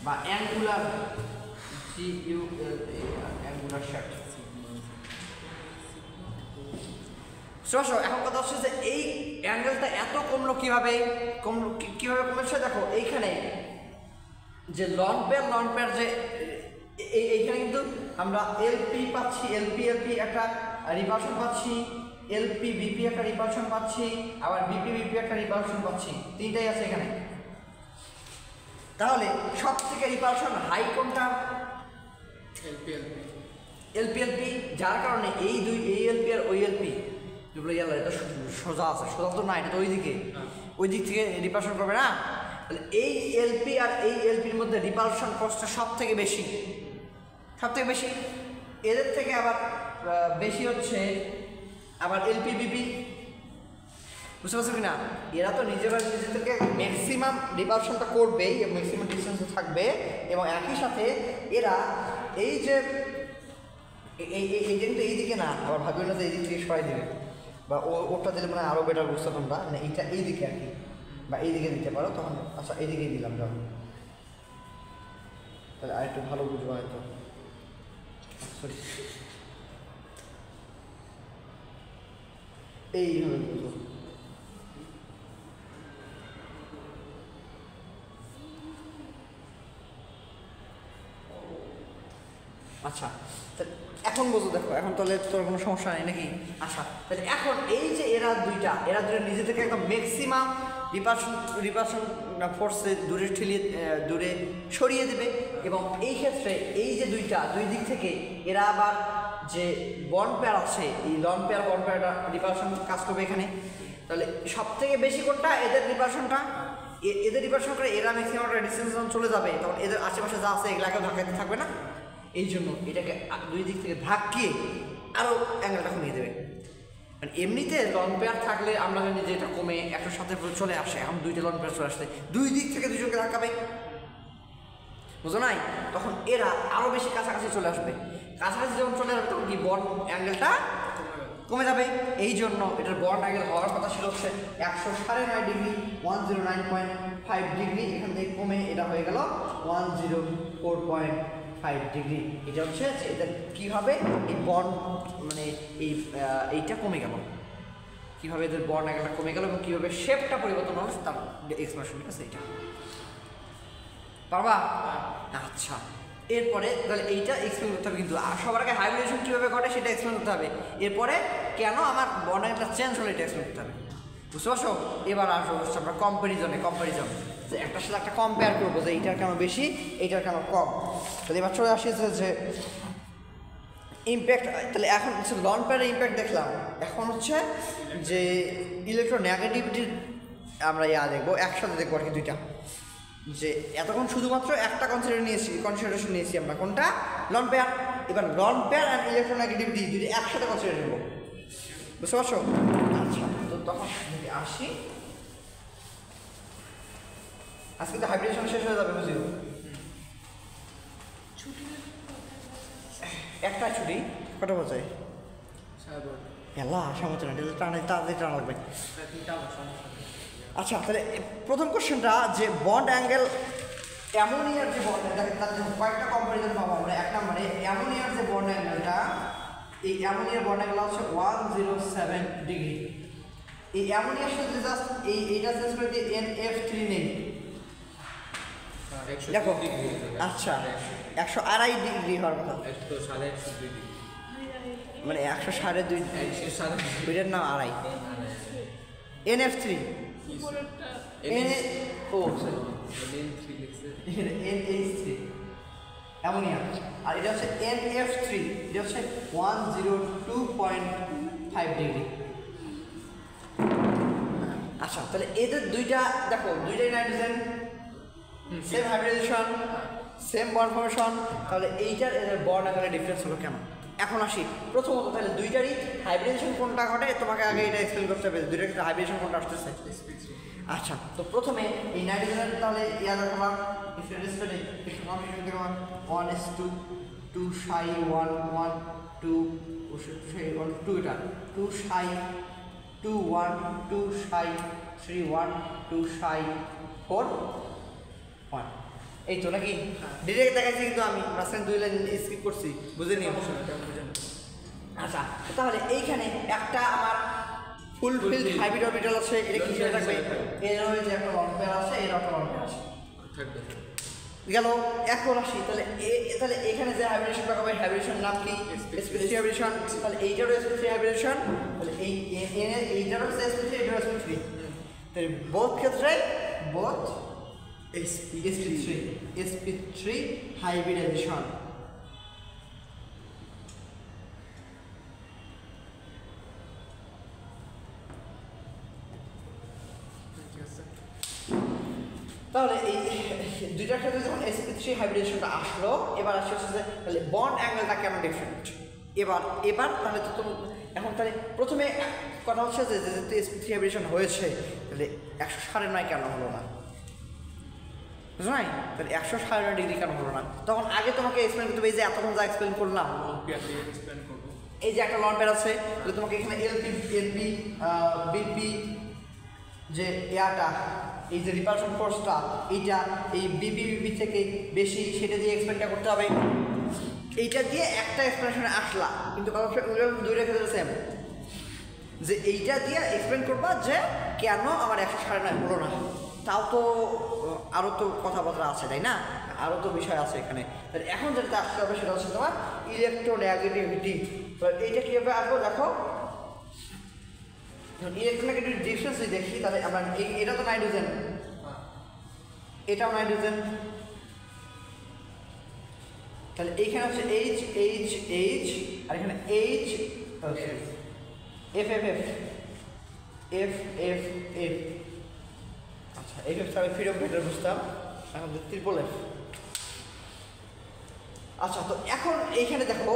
বা অ্যাঙ্গুলার, অ্যাঙ্গুলার শেপড। এখন কথা হচ্ছে যে এই অ্যাঙ্গেলটা এত কমলো কিভাবে কমেছে? দেখো এইখানে যে লন পেয়ার যে এইখানে কিন্তু আমরা এলপি পাচ্ছি, এলপি একটা রিপালশন পাচ্ছি, এলপি বিপি একটা রিপালশন পাচ্ছি, আবার বিপি একটা রিপালশন পাচ্ছি, তিনটাই আছে এখানে। তাহলে সব থেকে রিপালশন হাই কোনটা? এলপি, যার কারণে এই এলপি আর ওই এলপি যেগুলো এটা সোজা আছে, সোজা তো না, এটা তো ওই দিক থেকে রিপালশন করবে না। তাহলে এই এলপি আর এই এলপির মধ্যে রিপালশন কস্টটা সব থেকে বেশি। এদের থেকে আবার বেশি হচ্ছে আবার এলপি বিপি, বুঝতে পারছো কিনা? এরা তো নিজের থেকে ম্যাক্সিমাম রিপালশনটা করবেই, ম্যাক্সিমাম ডিস্টেন্সে থাকবে, এবং একই সাথে এরা এই যে কিন্তু এইদিকে না, আবার ভাবিও না যে এই দিক থেকে সরাই দেবে, বা ওটা দিলে মানে আরও বেটার বুঝতে তোমরা, মানে এইটা এইদিকে আর কি, বা এইদিকে দিতে পারো তখন। আচ্ছা এইদিকেই দিলাম যখন, তাহলে আরেকটু ভালো বুঝবো হয়তো। সরি, এইভাবে বুঝবো। আচ্ছা এখন বুঝো, দেখো এখন তাহলে তোর কোনো সমস্যা নেই নাকি? আচ্ছা তাহলে এখন এই যে এরা দুইটা নিজে থেকে একদম ম্যাক্সিমাম রিপালশন ফোর্সে দূরে সরিয়ে দেবে, এবং এই ক্ষেত্রে এই যে দুই দিক থেকে এরা আবার যে বন্ড পেয়ার আছে, এই বন্ড পেয়ারটা রিপালশন কাজ করবে এখানে। তাহলে সব থেকে বেশি কোনটা? এদের রিপালশন করে এরা ম্যাক্সিমাম ডিস্টেন্স যখন চলে যাবে, তখন এদের আশেপাশে যা আছে এগুলাকেও ধাক্কাতে থাকবে না, এই জন্য এটাকে দুই দিক থেকে ধাক্কিয়ে আরও অ্যাঙ্গেলটা কমিয়ে দেবে। মানে এমনিতে লং পেয়ার থাকলে আমরা জানি যে এটা কমে 107 চলে আসে, এখন দুইটা লং পেয়ার চলে আসছে, দুই দিক থেকে দুজনকে ধাক্কাবে, বুঝো নাই? তখন এরা আরও বেশি কাছাকাছি চলে আসবে, কাছাকাছি যখন চলে আসবে তখন কি বন্ড অ্যাঙ্গেলটা কমে যাবে। এই জন্য এটার বন্ড অ্যাঙ্গেল হওয়ার কথা ছিল হচ্ছে 109.5 ডিগ্রি, 109.5 ডিগ্রি, এখান থেকে কমে এটা হয়ে গেল 104.5 ডিগ্রি। এটা হচ্ছে যে এটা কীভাবে এই বন্ড মানে এইটা কমে গেল, কীভাবে এদের বন্ড অ্যাঙ্গেলটা কমে গেল এবং কীভাবে শেপটা পরিবর্তন হলো তার এক্সপ্রেশন, ঠিক আছে? এইটা পারবা? আচ্ছা, এরপরে তাহলে এইটা এক্সপ্লেন করতে হবে, কিন্তু সবার আগে হাইব্রিডেশন কীভাবে ঘটে সেটা এক্সপ্লেন করতে হবে, এরপরে কেন আমার বন্ড অ্যাঙ্গেলটা চেঞ্জ হলো এটা এক্সপ্লেন করতে হবে, বুঝতে পারছো? এবার আসবো আমরা কম্পারিজন যে একটার সাথে একটা কম্পেয়ার করবো যে এইটার কেন বেশি এইটার কেন কম। তাহলে এবার চলে আসি যে ইম্প্যাক্ট। তাহলে এখন হচ্ছে লন পেয়ারের ইম্প্যাক্ট দেখলাম, এখন হচ্ছে যে ইলেকট্রোনেগেটিভিটির আমরা দেখবো, একসাথে দেখবো আর কি দুইটা। যে এতক্ষণ শুধুমাত্র একটা কনসিডারেশন নিয়েছি আমরা, কোনটা? Loan pair. এবার লন পেয়ার অ্যান্ড ইলেকট্রোনেগেটিভিটি দুটি একসাথে কনসিডার নেবো, বুঝতে পারছো? আচ্ছা, তো তখন যদি আসি, আজকে তো হাইব্রিডেশন শেষ হয়ে যাবে, বুঝিও একটা ছুটি কটা বাজে? এলা আসা মতো না, তাড়াতাড়ি টানা লাগবে। আচ্ছা, তাহলে প্রথম কোশ্চেনটা যে বন্ড অ্যাঙ্গেল অ্যামোনিয়ার যে বন্ড, তার কয়েকটা কম্পারিজন পাবো আমরা। এক নম্বরে অ্যামোনিয়ার যে বন্ড অ্যাঙ্গেলটা, এই অ্যামোনিয়ার বন্ড অ্যাঙ্গেল হচ্ছে 107 ডিগ্রি। এই অ্যামোনিয়ার সাথে জাস্ট এইটা চেঞ্জ করে দিয়ে NF3 নেই, দেখো। আচ্ছা, 102.5 ডিগ্রি হওয়ার কথা, মানে 102.5, দুইটার নাম আড়াই। NF3 NH3 অ্যামোনিয়া, আর এটা হচ্ছে NF3, এটা হচ্ছে 102.5 ডিগ্রি। আচ্ছা, আচ্ছা, তাহলে এদের দুইটা দেখো, দুইটাই nitrogen, same hybridization, same bond formation, তাহলে এইটার এদের বন্ড অ্যাঙ্গেলের ডিফারেন্স হলো কেন? এখন আসি প্রথমত, তাহলে দুইটারই হাইব্রিডেশন কোনটা ঘটে তোমাকে আগে এটা এক্সপ্লেন করতে হবে, দুইটার ক্ষেত্রে হাইব্রিডেশন কোনটা আসতেছে। আচ্ছা, তো প্রথমে এই নাইট্রোজেনের তাহলে ইয়াদ রাখলাম, one S two, two psi one one, two psi one two, এটা two psi two one, two psi three one, two psi four one, এই তো নাকি? ডিরেক্ট দেখাচ্ছি কিন্তু আমি মাঝখানে 2 লাইন স্কিপ করছি, বুঝে নিও। আচ্ছা, তাহলে এইখানে একটা আমার ফুলফিলড হাইব্রিড অরবিটাল আছে, এটা কি হিসেবে থাকবে? এর যে একটা লং পেয়ার আছে, এর একটা লং পেয়ার আছে থাকবে গেল। এখন আসি তাহলে তাহলে এখানে যে হাইব্রিডেশন পাওয়া যাবে, হাইব্রিডেশন নাম কি? sp3 হাইব্রিডেশন। তাহলে এইটারও sp3 হাইব্রিডেশন, তাহলে এইটারও sp3, এইটারও sp3, তাহলে বোথ ক্ষেত্রে বোথ sp3 হাইব্রিডাইজেশন। তাহলে এই দুইটার ক্ষেত্রে যখন sp3 হাইব্রিডেশনটা আসলো, এবার আসছে যে তাহলে বন্ড অ্যাঙ্গেলটা কেন ডিফারেন্ট। এবার তাহলে তো এখন তাহলে প্রথমে কথা হচ্ছে যে যেহেতু sp3 হাইব্রিডেশন হয়েছে, তাহলে 109.5 কেন হলো না? বুঝো নাই? তাহলে 109 ডিগ্রি কেন হলো না? তখন আগে তোমাকে এক্সপ্লেন করতে হবে, এই যে এতক্ষণ যা এক্সপ্লেন করলাম, এই যে একটা লন পেয়ার আছে, তাহলে তোমাকে এখানে এলপি এলপি বিপি যে এয়াটা, এই যে রিপালশন ফোর্সটা, এইটা এই বিপি থেকে বেশি, সেটা দিয়ে এক্সপ্লেনটা করতে হবে। এইটা দিয়ে একটা এক্সপ্লেনেশনে আসলা, কিন্তু দুইটা ক্ষেত্রে সেম, যে এইটা দিয়ে এক্সপ্লেন করবা যে কেন আমার 109 হলো না। তাও তো আরও তো কথাবার্তা আছে, তাই না? আরও তো বিষয় আছে এখানে। তাহলে এখন যেটা আসতে হবে সেটা হচ্ছে তোমার ইলেকট্রোনেগেটিভিটি। তো এইটা কীভাবে আসবো দেখো, ইলেকট্রোনেগেটিভ ডিফারেন্স যদি দেখি, তাহলে আমরা এটা তো নাইট্রোজেন, এটাও নাইট্রোজেন, তাহলে এইখানে হচ্ছে এইচ এইচ এইচ, আর এখানে H F F F F F F. আচ্ছা, এফ এফ আমি ফ্রিডম ফাইটার বুঝতাম, এখন ট্রিপল এফ। আচ্ছা, তো এখন এইখানে দেখো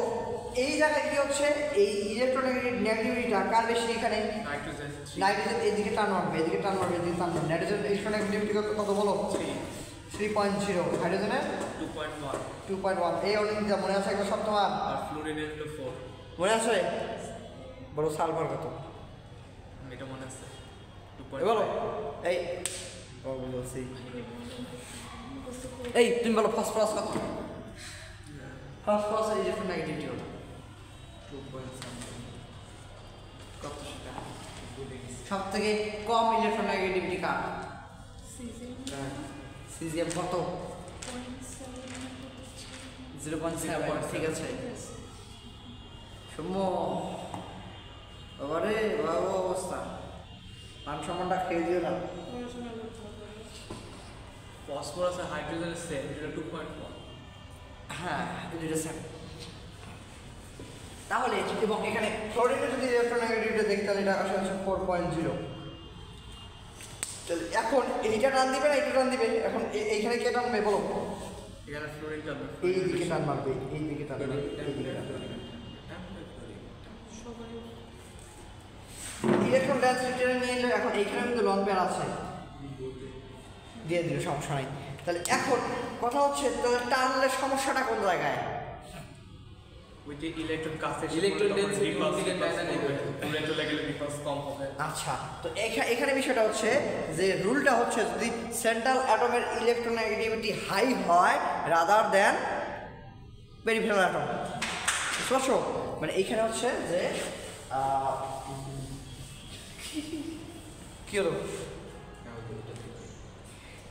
এই জায়গায় কি হচ্ছে, এই ইলেকট্রোনেগেটিভিটিটা কার বেশি? এখানে নাইট্রোজেন এদিকে টান মারবে, এদিকে টান মারবে, এদিকে টান মারবে। নাইট্রোজেন ইলেকট্রোনেগেটিভিটি কত বলো? 3.0, হাইড্রোজেনের 2.1। এই অনেকটা মনে আছে একবার সব তোমার? আর ফ্লোরিনের হলো 4, মনে আছে? বলো সালফার কত? এটা মনে আছে 2.5। বলো এই বলছি, এই তুমি বলো ফসফরাস কত? ফসফরাস এর ইলেকট্রোনেগেটিভিটি হলো 2.something, কত সেটা ভুলে গেছি। সব থেকে কম ইলেকট্রোনেগেটিভিটি কার? সিজিএম কত? 0.7। ঠিক আছে, সৌম্য বাবারে, বাবা অবস্থা, মান সম্মানটা খেয়ে দিও না। ফসফরাস আর হাইড্রোজেনের সেম, এটা 2.1। হ্যাঁ, এটা সেম। তাহলে এবং এখানে ক্লোরিনের যদি ইলেকট্রোনেগেটিভিটি দেখি, তাহলে এটা আসলে হচ্ছে 4.0। তাহলে এখন এইটা টান দিবে না এইটা টান দিবে? এখন এইখানে কে টানবে বলো? এখানে ফ্লোরিন টানবে, এই দিকে টান মারবে, এই দিকে টান মারবে, এই দিকে টান মারবে। ইলেকট্রন ডেন্সিটি নিয়ে এলো, এখন এইখানে কিন্তু লং পেয়ার আছে, দিয়ে দিল, সমস্যা নাই। তাহলে এখন কথা হচ্ছে, তাহলে টানলে সমস্যাটা কোন জায়গায়? ওই যে ইলেকট্রন কাছে ইলেকট্রন ডেনসিটি কোন দিকে ডাইনামিক হবে, ইলেকট্রন লেভেলে ডিফারেন্স কম হবে। আচ্ছা, তো এখানে বিষয়টা হচ্ছে যে রুলটা হচ্ছে, যদি সেন্ট্রাল অ্যাটমের ইলেকট্রোনেগেটিভিটি হাই হয় রাদার দেন পেরিফেরাল অ্যাটম, বুঝতে পারছো? মানে এইখানে হচ্ছে যে কি হলো,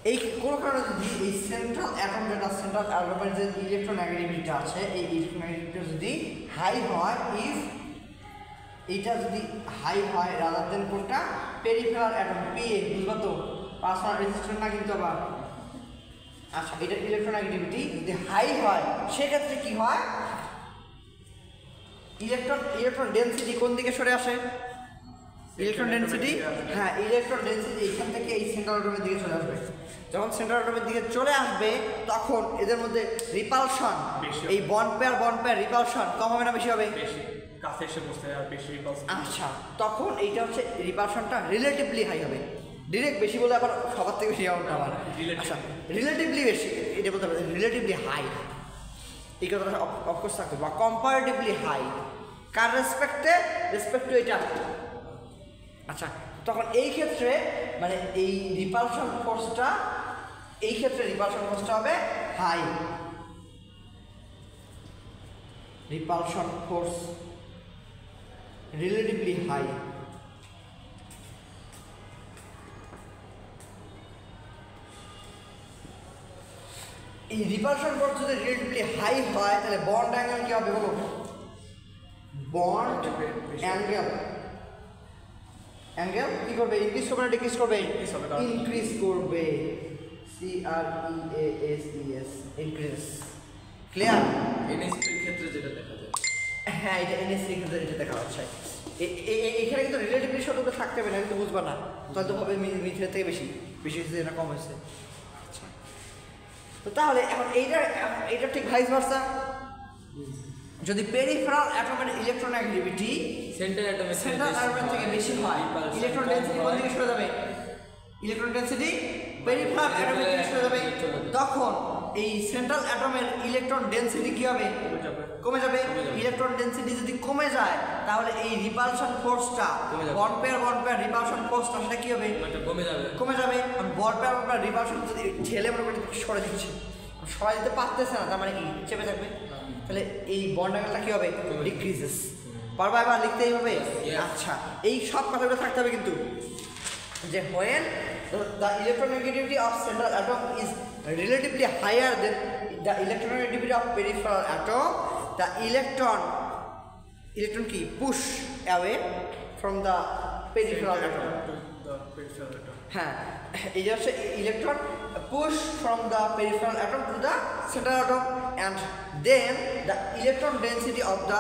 এই কোনো কারণে যদি এই সেন্ট্রাল অ্যাটম যেটা সেন্ট্রাল অ্যাটমের যে ইলেকট্রোনেগেটিভিটিটা আছে, এই ইলেকট্রোনেগেটিভিটি যদি হাই হয়, ইফ এইটা যদি হাই হয় রাদার দেন কোনটা? পেরিফেরাল অ্যাটম, পিএ, বুঝবো তো? পার্সোনাল রেজিস্ট্যান্স না কিন্তু আবার। আচ্ছা, এটা ইলেকট্রোনেগেটিভিটি যদি হাই হয়, সেক্ষেত্রে কি হয়? ইলেকট্রন ডেনসিটি কোন দিকে সরে আসে? ইলেকট্রন ডেনসিটি, হ্যাঁ ইলেকট্রন ডেনসিটি এইখান থেকে এই সেন্ট্রাল অ্যাটমের দিকে চলে আসবে। যখন সেন্ট্রাল অ্যাটমের দিকে চলে আসবে তখন এদের মধ্যে রিপালশন, এই বন্ড পেয়ার রিপালশন কম হবে না বেশি হবে? কাছে এসে বসতে আর বেশি রিপালস। আচ্ছা, তখন এইটা হচ্ছে রিপালশনটা রিলেটিভলি হাই হবে। ডিরেক্ট বেশি বলে আবার সবার থেকে বেশি হবে না আবার। আচ্ছা, রিলেটিভলি বেশি, এটা বলতে পারবে রিলেটিভলি হাই, এই কথাটা অফকোর্স থাকবে, বা কম্পারেটিভলি হাই কার রেসপেক্ট টু এটা। আচ্ছা, তখন এই ক্ষেত্রে মানে এই রিপালশন ফোর্সটা হবে high, repulsion force relatively high. এই রিপালশন ফোর্স যদি রিলেটিভলি হাই হয় তাহলে বন্ড অ্যাঙ্গেল কি হবে বলো? বন্ড অ্যাঙ্গেল কি করবে? ইনক্রিজ করবে না ডিক্রিজ করবে? ইনক্রিজ করবে। CREASES, increase. ক্লিয়ার? এনএসপির ক্ষেত্রে যেটা দেখা যায়, হ্যাঁ এটা এনএসসি ক্ষেত্রে এটা দেখা যাচ্ছে। এখানে কিন্তু রিলেটিভলি শব্দটা থাকতে হবে না, কিন্তু বুঝবা না, তাহলে তো হবে মিথের থেকে বেশি হয়েছে না কম হয়েছে। আচ্ছা, তো তাহলে এখন এইটা ঠিক ভাইস ভার্সা। যদি পেরিফেরাল অ্যাটমের ইলেকট্রন অ্যাক্টিভিটি সেন্ট্রাল অ্যাটমের থেকে বেশি হয়, ইলেকট্রন ডেনসিটি কোন দিকে সরে যাবে? ইলেকট্রন ডেনসিটি পেরিফেরাল অ্যাটমের দিকে সরে যাবে। তখন এই সেন্ট্রাল অ্যাটমের ইলেকট্রন ডেনসিটি কি হবে? কমে যাবে। ইলেকট্রন ডেনসিটি যদি কমে যায় তাহলে এই রিপালশন ফোর্সটা, বন্ড পেয়ার রিপালশন ফোর্সটা সেটা কি হবে? কমে যাবে। কারণ বন্ড পেয়ার রিপালশন যদি ঠেলে মনে করে সরে দিচ্ছে, সরাই দিতে পারতেছে না, তার মানে কি চেপে থাকবে, তাহলে এই বন্ড অ্যাঙ্গেলটা কি হবে? ডিক্রিজেস। পারবা এবার লিখতেই হবে। আচ্ছা, এই সব কথাগুলো থাকতে হবে কিন্তু, যে when the electronegativity of central atom is relatively higher than the electronegativity of peripheral atom, the electron কি push away from the peripheral atom. হ্যাঁ, এই যে হচ্ছে electron push from the peripheral atom to the central atom, and then the electron density of the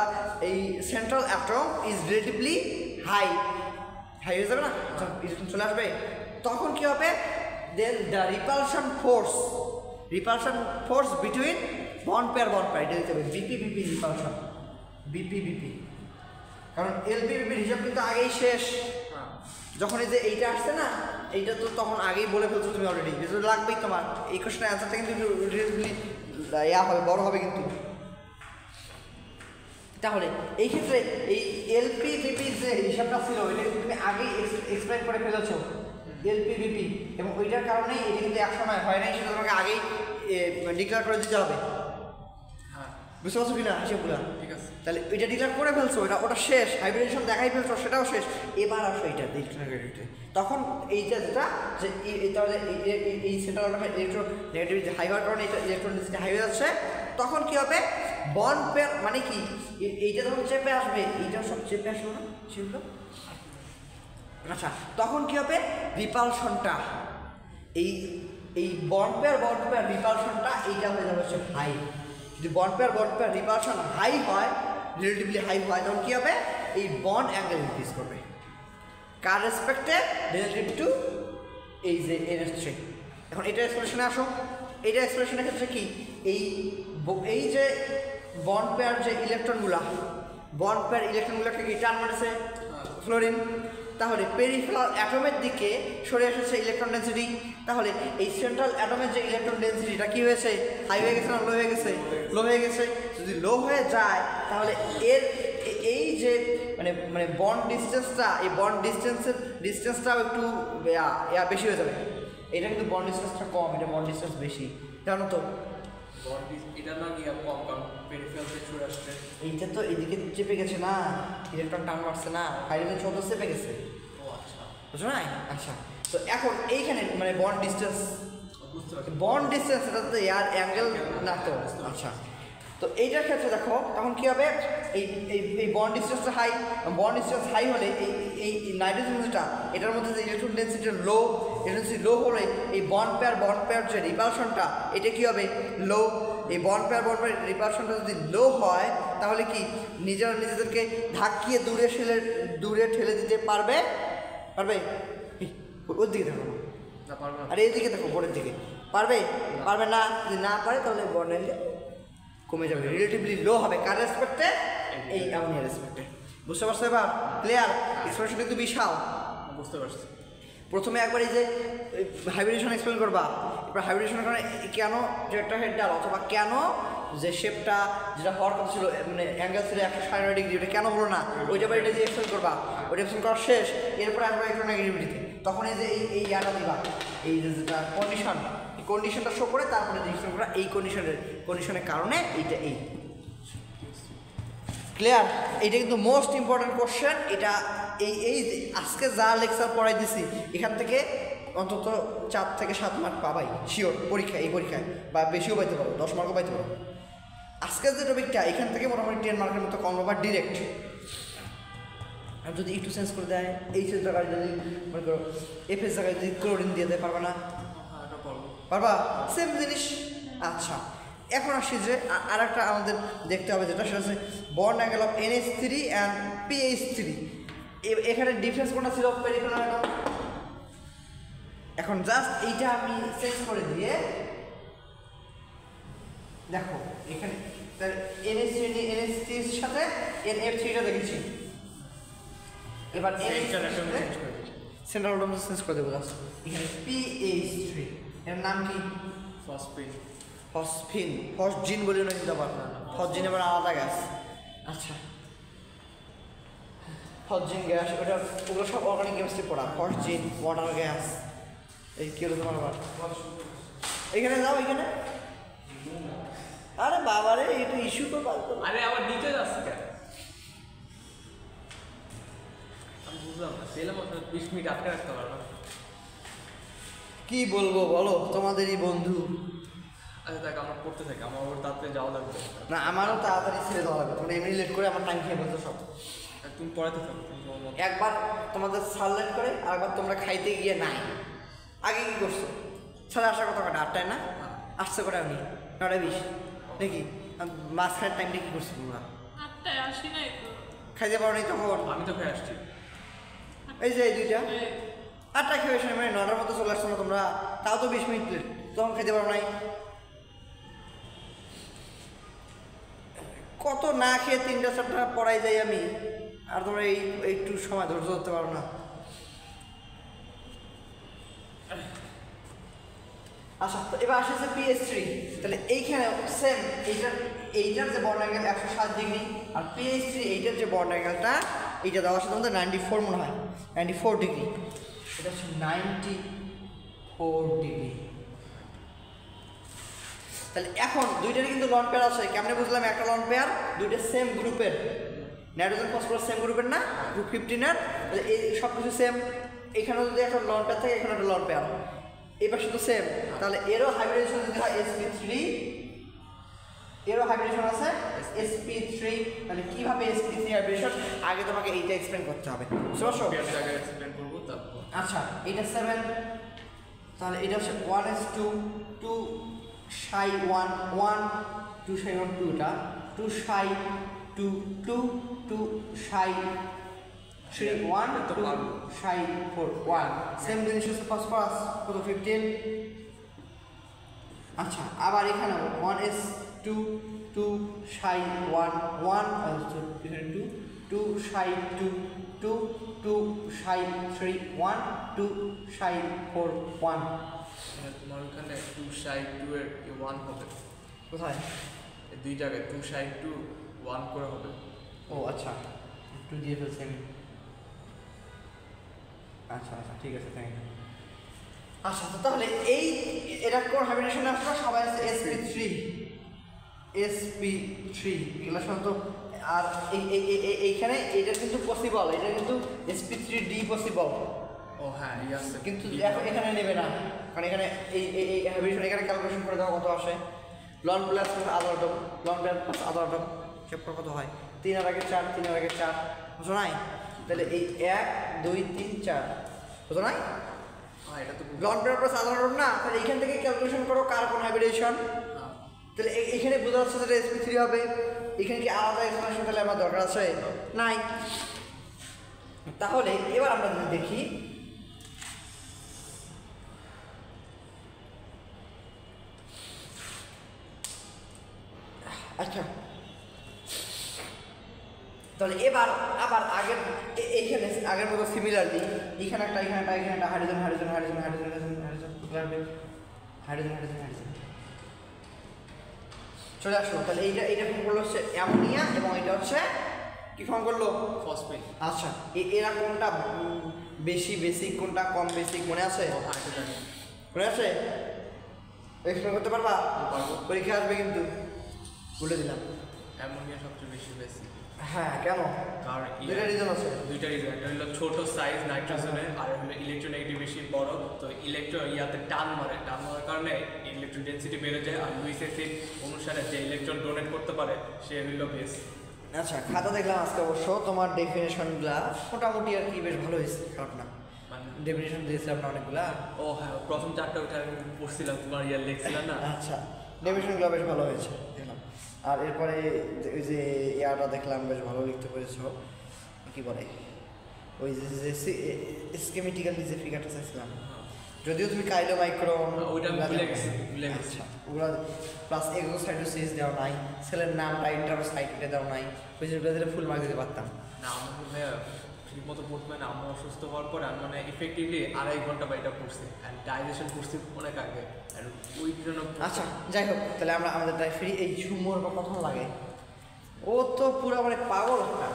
এই central atom is relatively high হয়ে যাবে না, electron চলে আসবে। তখন কি হবে? Then the repulsion force between bond pair এটা দিতে হবে বিপি রিপালশন, বিপি, কারণ এলপিবিপির হিসাব কিন্তু আগেই শেষ। যখন এই যে এইটা আসছে না, এইটা তো তখন আগেই বলে ফেলছো তুমি অলরেডি, যেটা লাগবেই তোমার। এই কোশ্চেনের অ্যান্সারটা কিন্তু হবে, বড় হবে কিন্তু। তাহলে এই ক্ষেত্রে এই এলপিবিপির যে হিসাবটা ছিল এটা কিন্তু তুমি আগেই এক্সপ্লেন করে ফেলেছো, এলপিবিপি, এবং ওইটার কারণেই এটা কিন্তু এক সময় হয় নাই, সেটা তোমাকে আগেই ডিক্লেয়ার করে দিতে হবে। বুঝতে পারছো কিনা হিসেবগুলো? ঠিক আছে, তাহলে এটা ডিক্লেয়ার করে ফেলছো, ওটা শেষ, হাইব্রিডেশন দেখাই ফেলছো, সেটাও শেষ। এবার আসো এইটা ইলেকট্রোনেগেটিভিটি। তখন এইটা যেটা যে এই সেন্ট্রাল অ্যাটমের ইলেকট্রন নেগেটিভিটি হাই হওয়ার কারণে এটা ইলেকট্রন ডেনসিটি হাই হয়ে যাচ্ছে। তখন কি হবে? বন্ড পেয়ার মানে কি, এইটা যখন চেপে আসবে, এইটাও সব চেপে আসবে না সেগুলো। আচ্ছা, তখন কি হবে? রিপালশনটা এই বন্ড পেয়ার রিপালশনটা এইটা হয়ে যাবে হচ্ছে হাই। যদি বন্ড পেয়ার রিপালশন হাই হয়, রিলেটিভলি হাই হয়, তখন কী হবে? এই বন্ড অ্যাঙ্গেল ইনক্রিজ করবে কার রেসপেক্টে? রিলেটিভ টু এই যে NH3। এখন এটা এক্সপ্রেশনে আসো। এইটা এক্সপ্রেশনের ক্ষেত্রে কি, এই যে বন্ড পেয়ার যে ইলেকট্রনগুলোকে কি টান মারছে ফ্লোরিন, তাহলে পেরিফেরাল অ্যাটমের দিকে সরে এসেছে ইলেকট্রন ডেন্সিটি। তাহলে এই সেন্ট্রাল অ্যাটমের যে ইলেকট্রন ডেন্সিটিটা কী হয়েছে? হাই হয়ে গেছে না লো হয়ে গেছে? লো হয়ে গেছে। যদি লো হয়ে যায় তাহলে এই যে মানে বন্ড ডিস্টেন্সটা, এই বন্ড ডিস্টেন্সটাও একটু বেশি হয়ে যাবে। এটা কিন্তু বন্ড ডিস্টেন্সটা কম, এটা বন্ড ডিস্টেন্স বেশি, জানো তো? এইটা তো এদিকে চেপে গেছে না, ইলেকট্রন টান মারছে না, হাইড্রোজেন শব্দ চেপে গেছে, বুঝছো না? আচ্ছা, তো এখন এইখানে মানে বন্ড ডিস্টেন্স এটা তো এয়ার অ্যাঙ্গেল না তো। আচ্ছা, তো এইটার ক্ষেত্রে দেখো তখন কী হবে? এই বন্ড ডিস্টেন্সটা হাই হলে এই নাইট্রোজেন যেটা, এটার মধ্যে যে ইলেকট্রন ডেন্সিটি লো হলে এই বন্ড পেয়ার যে রিপালশনটা, এটা কী হবে? লো। এই বন্ড পেয়ার রিপালশনটা যদি লো হয় তাহলে কি নিজেদেরকে ধাক্কিয়ে দূরে ঠেলে দিতে পারবে পারবে? এই, ওর দিকে দেখো না, না পারবো না। আর এই দিকে দেখো, বোর্ডের দিকে। পারবে? পারবে না। যদি না পারে তাহলে বন্ড অ্যাঙ্গেল কমে যাবে, রিলেটিভলি লো হবে। কার রেসপেক্টে? এই অ্যামোনিয়া রেসপেক্টে। বুঝতে পারছো এবার? ক্লিয়ার? এক্সপ্রেশন কিন্তু বিশাল। বুঝতে পারছি। প্রথমে একবার এই যে হাইব্রিডেশন এক্সপ্লেন করবা, এবার হাইব্রিডেশনের কারণে কেন জেটটা হেড ডাল, অথবা কেন যে শেপটা যেটা হওয়ার কথা ছিল, মানে অ্যাঙ্গেল ছিল 160 ডিগ্রি, ওটা কেন হলো না, ওইটা এবার এটা দিয়ে এক্সপ্লেন করবা। ওইটা এক্সপ্লেন করা শেষ, এরপরে আসবে ইলেকট্রোনেগেটিভিটিতে। তখন এই যে এই ইয়াটা দিবা, এই যেটা কন্ডিশন, এই কন্ডিশনটা শো করে তারপরে যে এক্সপ্লেন করা এই কন্ডিশনের কারণে এইটা এই। ক্লিয়ার? এইটা কিন্তু মোস্ট ইম্পর্টেন্ট কোশ্চেন। এটা এই আজকে যা লেকচার পড়াই দিছি এখান থেকে অন্তত 4 থেকে 7 মার্ক পাবাই শিওর পরীক্ষায়, এই পরীক্ষায়, বা বেশিও পাইতে পারো, 10 মার্কও পাইতে পারো। আজকের যে টপিকটা এখান থেকে মোটামুটি 10 মার্কের মতো কম পাবা ডিরেক্ট। আর যদি একটু চেঞ্জ করে দেয়, এইচের জায়গায় যদি মনে করো এফের জায়গায় যদি ক্লোরিন দিয়ে দেয়, পারবা না? পারবা? সেম জিনিস। আচ্ছা, এখন আসি যে আর একটা আমাদের দেখতে হবে, যেটা সেটা হচ্ছে bond angle of NH3 and PH3। এখানে ডিফারেন্স কোনটা ছিল? Peripheral atom. এখন জাস্ট এইটা আমি চেঞ্জ করে দিয়ে দেখো এখানে NH3 এর সাথে NF3টা দেখেছি। এবার সেন্ট্রাল অ্যাটম চেঞ্জ করে দেবো জাস্ট। এখানে PH3 এর নাম কি? ফসফেট। ফসফিন, ফসজিন বলে না কিন্তু আবার, ফসজিন এবার আলাদা গ্যাস। আচ্ছা, ফসজিন গ্যাস, ওটা ওগুলো সব অর্গানিক কেমিস্ট্রি পড়া। Phosgene, water gas. এই কি হলো তোমার আবার? এখানে যাও, এখানে। আরে বাবারে, এটা ইস্যু তো পারতো না। আরে আবার নিচে যাচ্ছে কেন? আমি বুঝলাম না, সেলাম 20 মিনিট আটকে রাখতে পারবো না। কি বলবো বলো, তোমাদেরই বন্ধু। আচ্ছা দেখ, আমার পড়তে থাকে, আমার ওর তাড়াতাড়ি যাওয়া লাগবে। না, আমারও তাড়াতাড়ি ছেড়ে দেওয়া লাগবে, তোমরা এমনি লেট করে আমার টাইম খেয়ে বলছো সব। আর তুমি পড়াতে থাকো, তুমি তোমার মতো। একবার তোমাদের স্যার লেট করে, আর একবার তোমরা খাইতে গিয়ে নাই। আগে কি করছো? স্যার আসার কথা কটা? 8টায় না? আসছে কটা? আমি 9:20 নাকি? মাঝখানের টাইমটা কি করছো তোমরা? 8টায় আসি নাই তো। খাইতে পারো নি তখন? আমি তো খেয়ে আসছি। এই যে এই দুইটা 8টা খেয়ে এসে মানে 9টার মতো চলে আসছো না তোমরা? তাও তো 20 মিনিট লেট, তখন খাইতে পারো নাই। কত না খেয়ে 3টা-4টা পড়াই যাই আমি, আর তোমরা একটু সময় ধৈর্য ধরতে পারো না। আচ্ছা, তো এবার আসে PH3। তাহলে এইখানে সেম এইটার যে বন্ড অ্যাঙ্গেল 160 ডিগ্রি, আর PH3 এইটার যে বন্ড অ্যাঙ্গেলটা এইটা দেওয়া আছে তোমাদের 94 মনে হয়, 94 ডিগ্রি। এটা হচ্ছে 94 ডিগ্রি। তাহলে এখন দুইটারই কিন্তু লন পেয়ার আছে। কেমনে বুঝলাম একটা লন পেয়ার? দুইটা সেম গ্রুপের, নাইট্রোজেন ফসফরাস সেম গ্রুপের না, গ্রুপ 15 এর। তাহলে এই সব কিছু সেম। এখানেও যদি একটা লন পেয়ার থাকে, এখানে একটা লন পেয়ার, এবার শুধু সেম। তাহলে এরও হাইব্রিডেশন যদি হয় sp3, এরও হাইব্রিডেশন আছে sp3। তাহলে কিভাবে sp3 হাইব্রিডেশন, আগে তোমাকে এইটা এক্সপ্লেন করতে হবে। বুঝছো? পেয়ার জায়গায় এক্সপ্লেন করবো তারপর। আচ্ছা, এটা 7, তাহলে এটা হচ্ছে 1s2 2 সাই 1 1 2 সাই 1 2, এটা 2 সাই 2 2 2 সাই 3 1 2 সাই 4 1। সেম জিনিস হচ্ছে ফসফরাস, কত 15। আচ্ছা, আবার এখানে 1s2 2 সাই 1 1 এখানে 2 2 সাই 2 2 2 সাই 3 1 2 সাই 4 1। তোমার ওখানে 2 সাই 2 এর 1 হবে কোথায়? এই দুই জায়গায় 2 সাই 2 1 করে হবে। ও আচ্ছা, একটু দিয়ে ফেলছি আমি। আচ্ছা আচ্ছা, ঠিক আছে, থ্যাংক ইউ। আচ্ছা, তো তাহলে এটা কোন হাইব্রিডেশন আসলো? সবাই আছে sp3 এগুলো সাধারণত। আর এইখানে এটা কিন্তু পসিবল, এটা কিন্তু sp3d পসিবল। ও হ্যাঁ, ইয়াস। কিন্তু এখানে নেবে না, কারণ এখানে এই হাইব্রিডেশন এখানে ক্যালকুলেশন করে দেওয়া কত আসে। Lone plus other atom, lone plus other atom সব কত হয়? 3 এর আগে 4, 3 এর আগে 4, বুঝো নাই? তাহলে এই 1 2 3 4, বুঝো নাই? হ্যাঁ, এটা তো লন প্লাস আদার অ্যাটম না? তাহলে এখান থেকে ক্যালকুলেশন করো কার্বন হাইব্রিডেশন। তাহলে এখানে বোঝা যাচ্ছে যে sp3 হবে। এখানে কি আলাদা এক্সপ্লেনেশন তাহলে আমার দরকার আছে? নাই। তাহলে এবার আমরা যদি দেখি আচ্ছা, তাহলে এবার আবার এইখানে আগের মতো সিমিলারলি এখানে একটা হাইড্রোজেন চলে আসলো। তাহলে এইটা ফর্ম করলো হচ্ছে অ্যামোনিয়া এবং এটা হচ্ছে কি ফর্ম করলো? ফসফেট। আচ্ছা, এরা কোনটা বেশি বেসিক, কোনটা কম বেসিক মনে আছে? মনে আছে? এক্সপ্লেন করতে পারবা? পরীক্ষা আসবে কিন্তু, বলে দিলাম। অ্যামোনিয়া সবচেয়ে বেশি বেশি। হ্যাঁ, কেন? কারণ দুইটা রিজন আছে। দুইটা রিজন, একটা হলো ছোট সাইজ নাইট্রোজেনের, আর হলো ইলেকট্রোনেগেটিভিটি বড়। তো ইয়াতে টান মারার কারণে ইলেকট্রন ডেনসিটি বেড়ে যায়, আর লুইস অ্যাসিড অনুসারে যে ইলেকট্রন ডোনেট করতে পারে সে হলো বেস। আচ্ছা, খাতা দেখলাম আজকে অবশ্য তোমার ডেফিনেশনগুলা মোটামুটি আর কি বেশ ভালো হয়েছে, খারাপ না। ডেফিনেশন দিয়েছিলাম না অনেকগুলা। ও হ্যাঁ, প্রথম চারটা ওটা আমি পড়ছিলাম, তোমার লিখছিলাম না। আচ্ছা, ডেফিনেশনগুলো বেশ ভালো হয়েছে দেখলাম। আর এরপরে ওই যে ইয়াটা দেখলাম বেশ ভালো লিখতে পেরেছো, কি বলে ওই যে স্কেমেটিক্যালি যে ফিগারটা চাইছিলাম, যদিও তুমি কাইলো মাইক্রন ওইটা ভুলে গেছি। আচ্ছা, ওগুলো প্লাস এক্সোসাইটোসিস দেওয়া নাই, সেলের নামটা ইন্টারোসাইট এটা দেওয়া নাই, ওই যেগুলো দিলে ফুল মার্ক দিতে পারতাম না। আমার ঠিক মতো পড়তে হয় না, আমরা অসুস্থ হওয়ার পরে আমি মানে এফেক্টিভলি 2.5 ঘন্টা বা এটা পড়ছি, অ্যান্ড ডাইজেশন করছি অনেক আগে, অ্যান্ড ওই জন্য। আচ্ছা, যাই হোক, তাহলে আমরা আমাদের তাই ফ্রি এই ঝুমোর বা প্রথম লাগে, ও তো পুরো মানে পাগল একটা।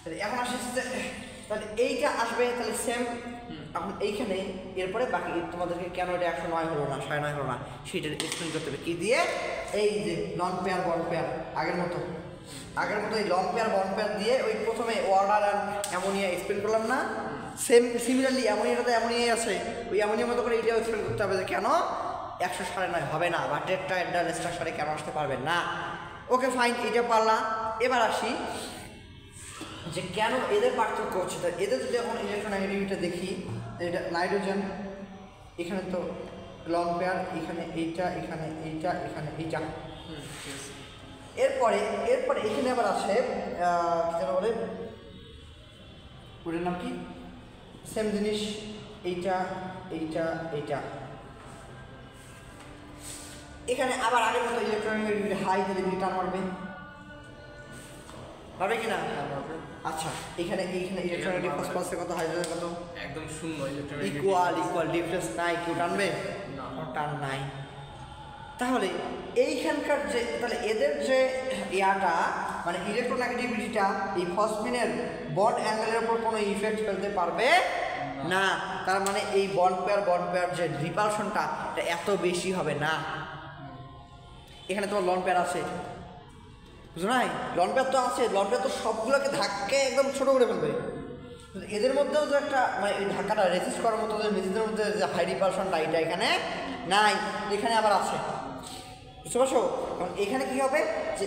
তাহলে এখন আসছে যে তাহলে এইটা আসবে, তাহলে সেম এখন এইখানে এরপরে বাকি তোমাদেরকে কেন এটা 109 হলো না, 9.5 হলো না, সেইটা এক্সপ্লেন করতে হবে কি দিয়ে? এই যে নন পেয়ার বন্ড পেয়ার আগের মতো এই লং পেয়ার বন্ড পেয়ার দিয়ে ওই প্রথমে ওয়াটার আর অ্যামোনিয়া এক্সপ্লেন করলাম না, সিমিলারলি অ্যামোনিয়াটাতে অ্যামোনিয়াই আছে, ওই অ্যামোনিয়ার মতো করে এইটাও এক্সপ্লেন করতে হবে যে কেন 109 হবে না, বা টেট্রাহেড্রাল স্ট্রাকচারে কেন আসতে পারবে না। ওকে ফাইন, এটা পারলাম। এবার আসি যে কেন এদের পার্থক্য হচ্ছে। তো এদের যদি এখন ইলেকট্রোনেগেটিভিটিটা দেখি, এটা নাইট্রোজেন এখানে তো লং পেয়ার, এখানে এইটা, এখানে এইটা, এখানে এইটা। এরপরে এখানে আবার আছে কি যেন বলে, ওটার নাম কি, সেম জিনিস, এইটা এইটা এইটা। এখানে আবার আগের মতো ইলেকট্রনিক হাই দিলে টান মারবে, পারবে কি না? আচ্ছা, এখানে ইলেকট্রনিক ফসফরাসের কত, হাইড্রোজেন কত? একদম শূন্য। ইকুয়াল ডিফারেন্স নাই, কেউ টানবে? টান নাই। তাহলে এইখানকার যে, তাহলে এদের যে ইয়াটা মানে ইলেকট্রোনেগেটিভিটিটা এই ফসফিনের বন্ড অ্যাঙ্গেলের উপর কোনো ইফেক্ট ফেলতে পারবে না। তার মানে এই বন্ড পেয়ার যে রিপালশনটা এটা এত বেশি হবে না। এখানে তোমার লন পেয়ার আছে, বুঝো নাই? লন পেয়ার তো আছে, লন পেয়ার তো সবগুলোকে ধাক্কে একদম ছোটো করে ফেলবে। এদের মধ্যেও যে একটা মানে এই ধাক্কাটা রেজিস্ট করার মতো যে নিজেদের মধ্যে যে হাই রিপালশনটা এটা এখানে নাই, এখানে আবার আছে, বুঝতে পারছো? কারণ এখানে কী হবে যে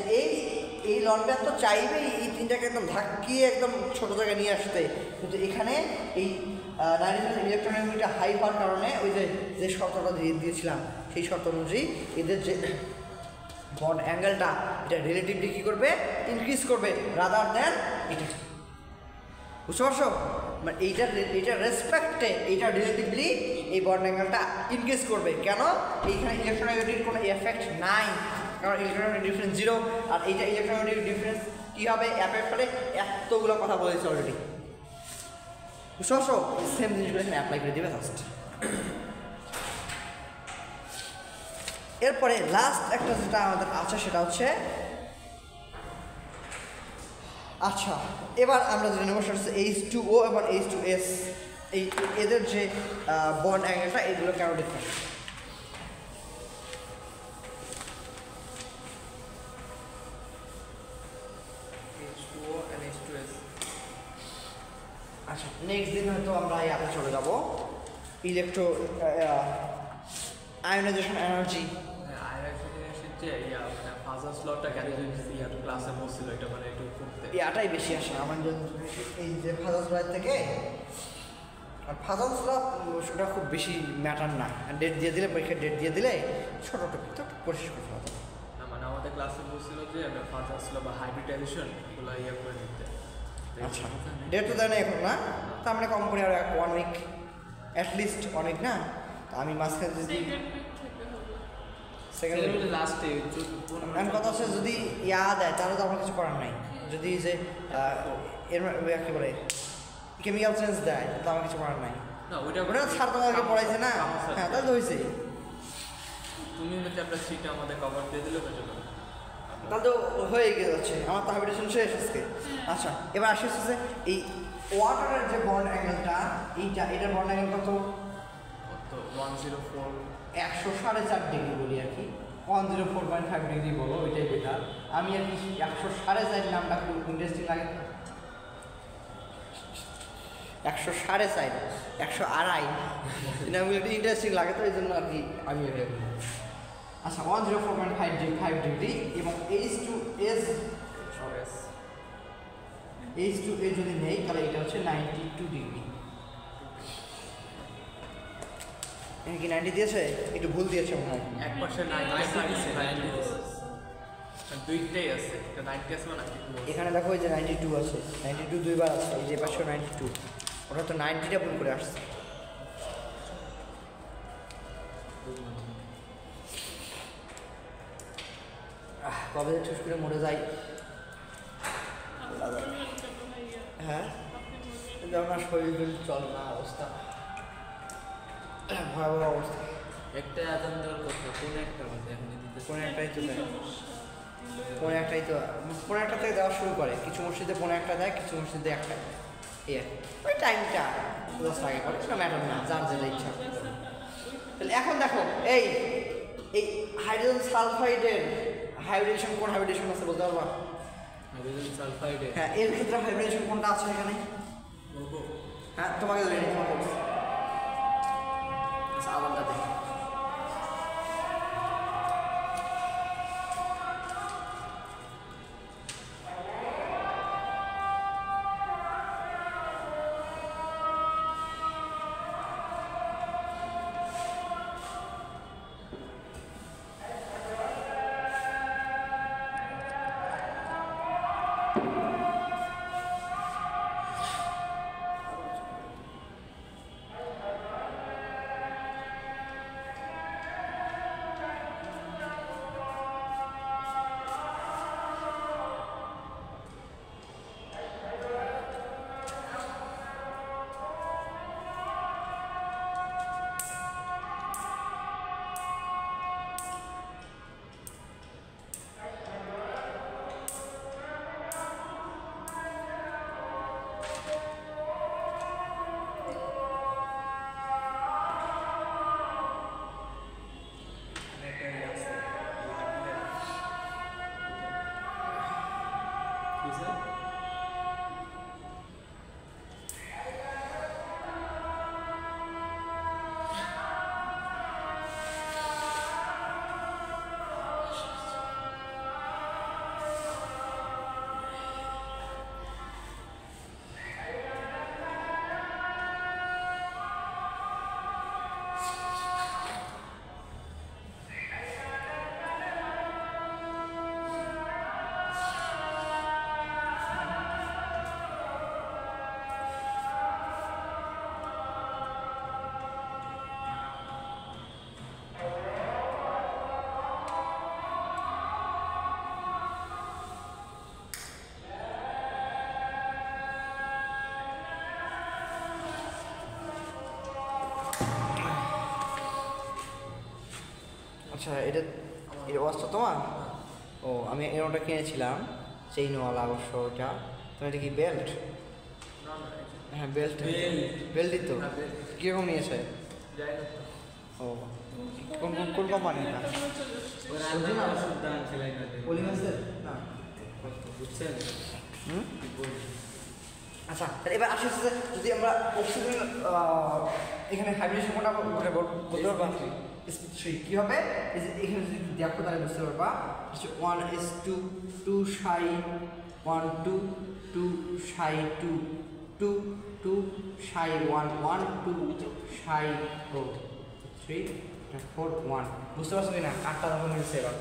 এই লন পেয়ার তো চাইবেই এই তিনটাকে একদম ধাক্কিয়ে একদম ছোটো জায়গায় নিয়ে আসতে, কিন্তু এখানে এই নাইট্রোজেন ইলেকট্রোনেগেটিভিটি হাই হওয়ার কারণে ওই যে শর্তটা দিয়েছিলাম সেই শর্ত অনুযায়ী এদের যে বন্ড অ্যাঙ্গেলটা এটা রিলেটিভলি কী করবে, ইনক্রিজ করবে রাদার দেন এটা, বুঝতে পারছো? মানে এইটার রেসপেক্টে এইটা রিলেটিভলি এই বন্ড অ্যাঙ্গেলটা ইনক্রিজ করবে। কেন? এইখানে ইলেকট্রোনেগেটিভিটির কোনো এফেক্ট নাই, কারণ ইলেকট্রোনেগেটিভ ডিফারেন্স 0, আর এইটা ইলেকট্রোনেগেটিভ ডিফারেন্স কী হবে এফেক্ট ফলে এতগুলো কথা বলেছি অলরেডি, বুঝতে পারছো? সেম জিনিসগুলো এখানে অ্যাপ্লাই করে দেবে জাস্ট। এরপরে লাস্ট একটা যেটা আমাদের আছে সেটা হচ্ছে, আচ্ছা এবার আমরা যেটা নেব সেটা হচ্ছে H2O এবং H2S, এই এদের যে বন্ড অ্যাঙ্গেলটা এগুলো কেন ডিফারেন্ট। আচ্ছা, নেক্সট দিন হয়তো আমরা ইয়াতে চলে যাব আয়োনাইজেশন এনার্জি। এটাই বেশি আসে আমার এই যে ফাজাস লয়ের থেকে, আর ফাজাস ল সেটা খুব বেশি ম্যাটার না, ডেট দিয়ে দিলে পরীক্ষার ডেট দিয়ে দিলে ছোটো তো পরিষ্কার করতে হবে। মানে আমাদের ক্লাসে বলছিল যে ফাজাস ল বা হাইব্রিডাইজেশন এগুলো ইয়ে করে নিতে। আচ্ছা ডেট তো দেয় না এখন না, তার মানে কম করে আর 1 উইক অ্যাটলিস্ট অনেক না। তো আমি মাঝখানে যদি সেকেন্ড লাস্টে কথা হচ্ছে যদি দেয় তাহলে তো আমার কিছু করার নাই। যদি যে এর কী বলে কেমিক্যাল চেঞ্জ দেয় তো আমার কিছু করার নাই। না ওইটা ওটা স্যার তোমাকে পড়াইছে না, হ্যাঁ তাহলে তো হয়েছে। তুমি হচ্ছে আপনার সিটটা আমাদের কভার দিয়ে দিলে হয়ে যাবে, তাহলে তো হয়ে যাচ্ছে আমার তো হ্যাবিটেশন শেষ আজকে। আচ্ছা এবার আসে হচ্ছে এই ওয়াটারের যে বন্ড অ্যাঙ্গেলটা এটার বন্ড অ্যাঙ্গেল কত? 104 104.5 ডিগ্রি বলি আর কি, 104.5 ডিগ্রি বলো ওইটাই বেটার। আমি আর কি 104.5 নামটা খুব ইন্টারেস্টিং লাগে, 104.5 102.5 নামগুলো একটু ইন্টারেস্টিং লাগে তো এই জন্য আর কি আমি এটা বলি। আচ্ছা 104.5 ডিগ্রি এবং H2A যদি নেই তাহলে এটা হচ্ছে 92 ডিগ্রি। এখানে কি 90 দিয়েছে? একটু ভুল দিয়েছে মনে হয়। এক পাশে 90 দিছে, 90 দিছে, দুইটাই আছে, এটা 90 আছে মানে এখানে দেখো এই যে 92 আছে, 92 দুইবার আছে, এই যে পাশেও 92, ওটা তো 90টা ভুল করে আসছে। কবে ঠুস করে মরে যাই। হ্যাঁ আমার শরীর চলে না, অবস্থা ভয়াবহ অবস্থা। একটা আদান দেওয়ার কথা, কোন একটা মধ্যে এখন কোনো একটাই তো দেয়, কোনো একটাই তো কোনো একটা থেকে দেওয়া শুরু করে। কিছু মসজিদে কোনো একটা দেয়, কিছু মসজিদে একটা দেয়, এই আর ওই টাইমটা দশ আগে করে সেটা ম্যাটার না, যার যেটা ইচ্ছা। তাহলে এখন দেখো এই এই হাইড্রোজেন সালফাইডের হাইব্রিডেশন কোন হাইব্রিডেশন আছে বলতে পারবা? হাইড্রোজেন সালফাইডে, হ্যাঁ এর ক্ষেত্রে হাইব্রিডেশন কোনটা আছে এখানে? হ্যাঁ তোমাকে ধরে নিই, তোমাকে আচ্ছা আলাদা দেখি। আচ্ছা এটা এর ওয়াচটা তোমার? ও আমি এর ওটা কিনেছিলাম চেইনওয়ালা অবশ্য ওটা। তোমার এটা কি বেল্ট? হ্যাঁ বেল্ট, বেল্টই তো। কীরকম নিয়েছে? ও কোন কোন কোম্পানিটা? পলিমাসের না বুঝছেন? আচ্ছা এবার আসে যদি আমরা অক্সিজেন এখানে হাইব্রিডেশন কোনটা বলতে পারবা? স্পিড কী হবে? এখানে যদি দেখো তাহলে বুঝতে পারবা 1:2 2 সাই 1 2 2 সাই 2 2 2 সাই 1 1 2 সাই 3 4 1। বুঝতে পারছো কিনা কাঠটা তখন মিলছে এবার?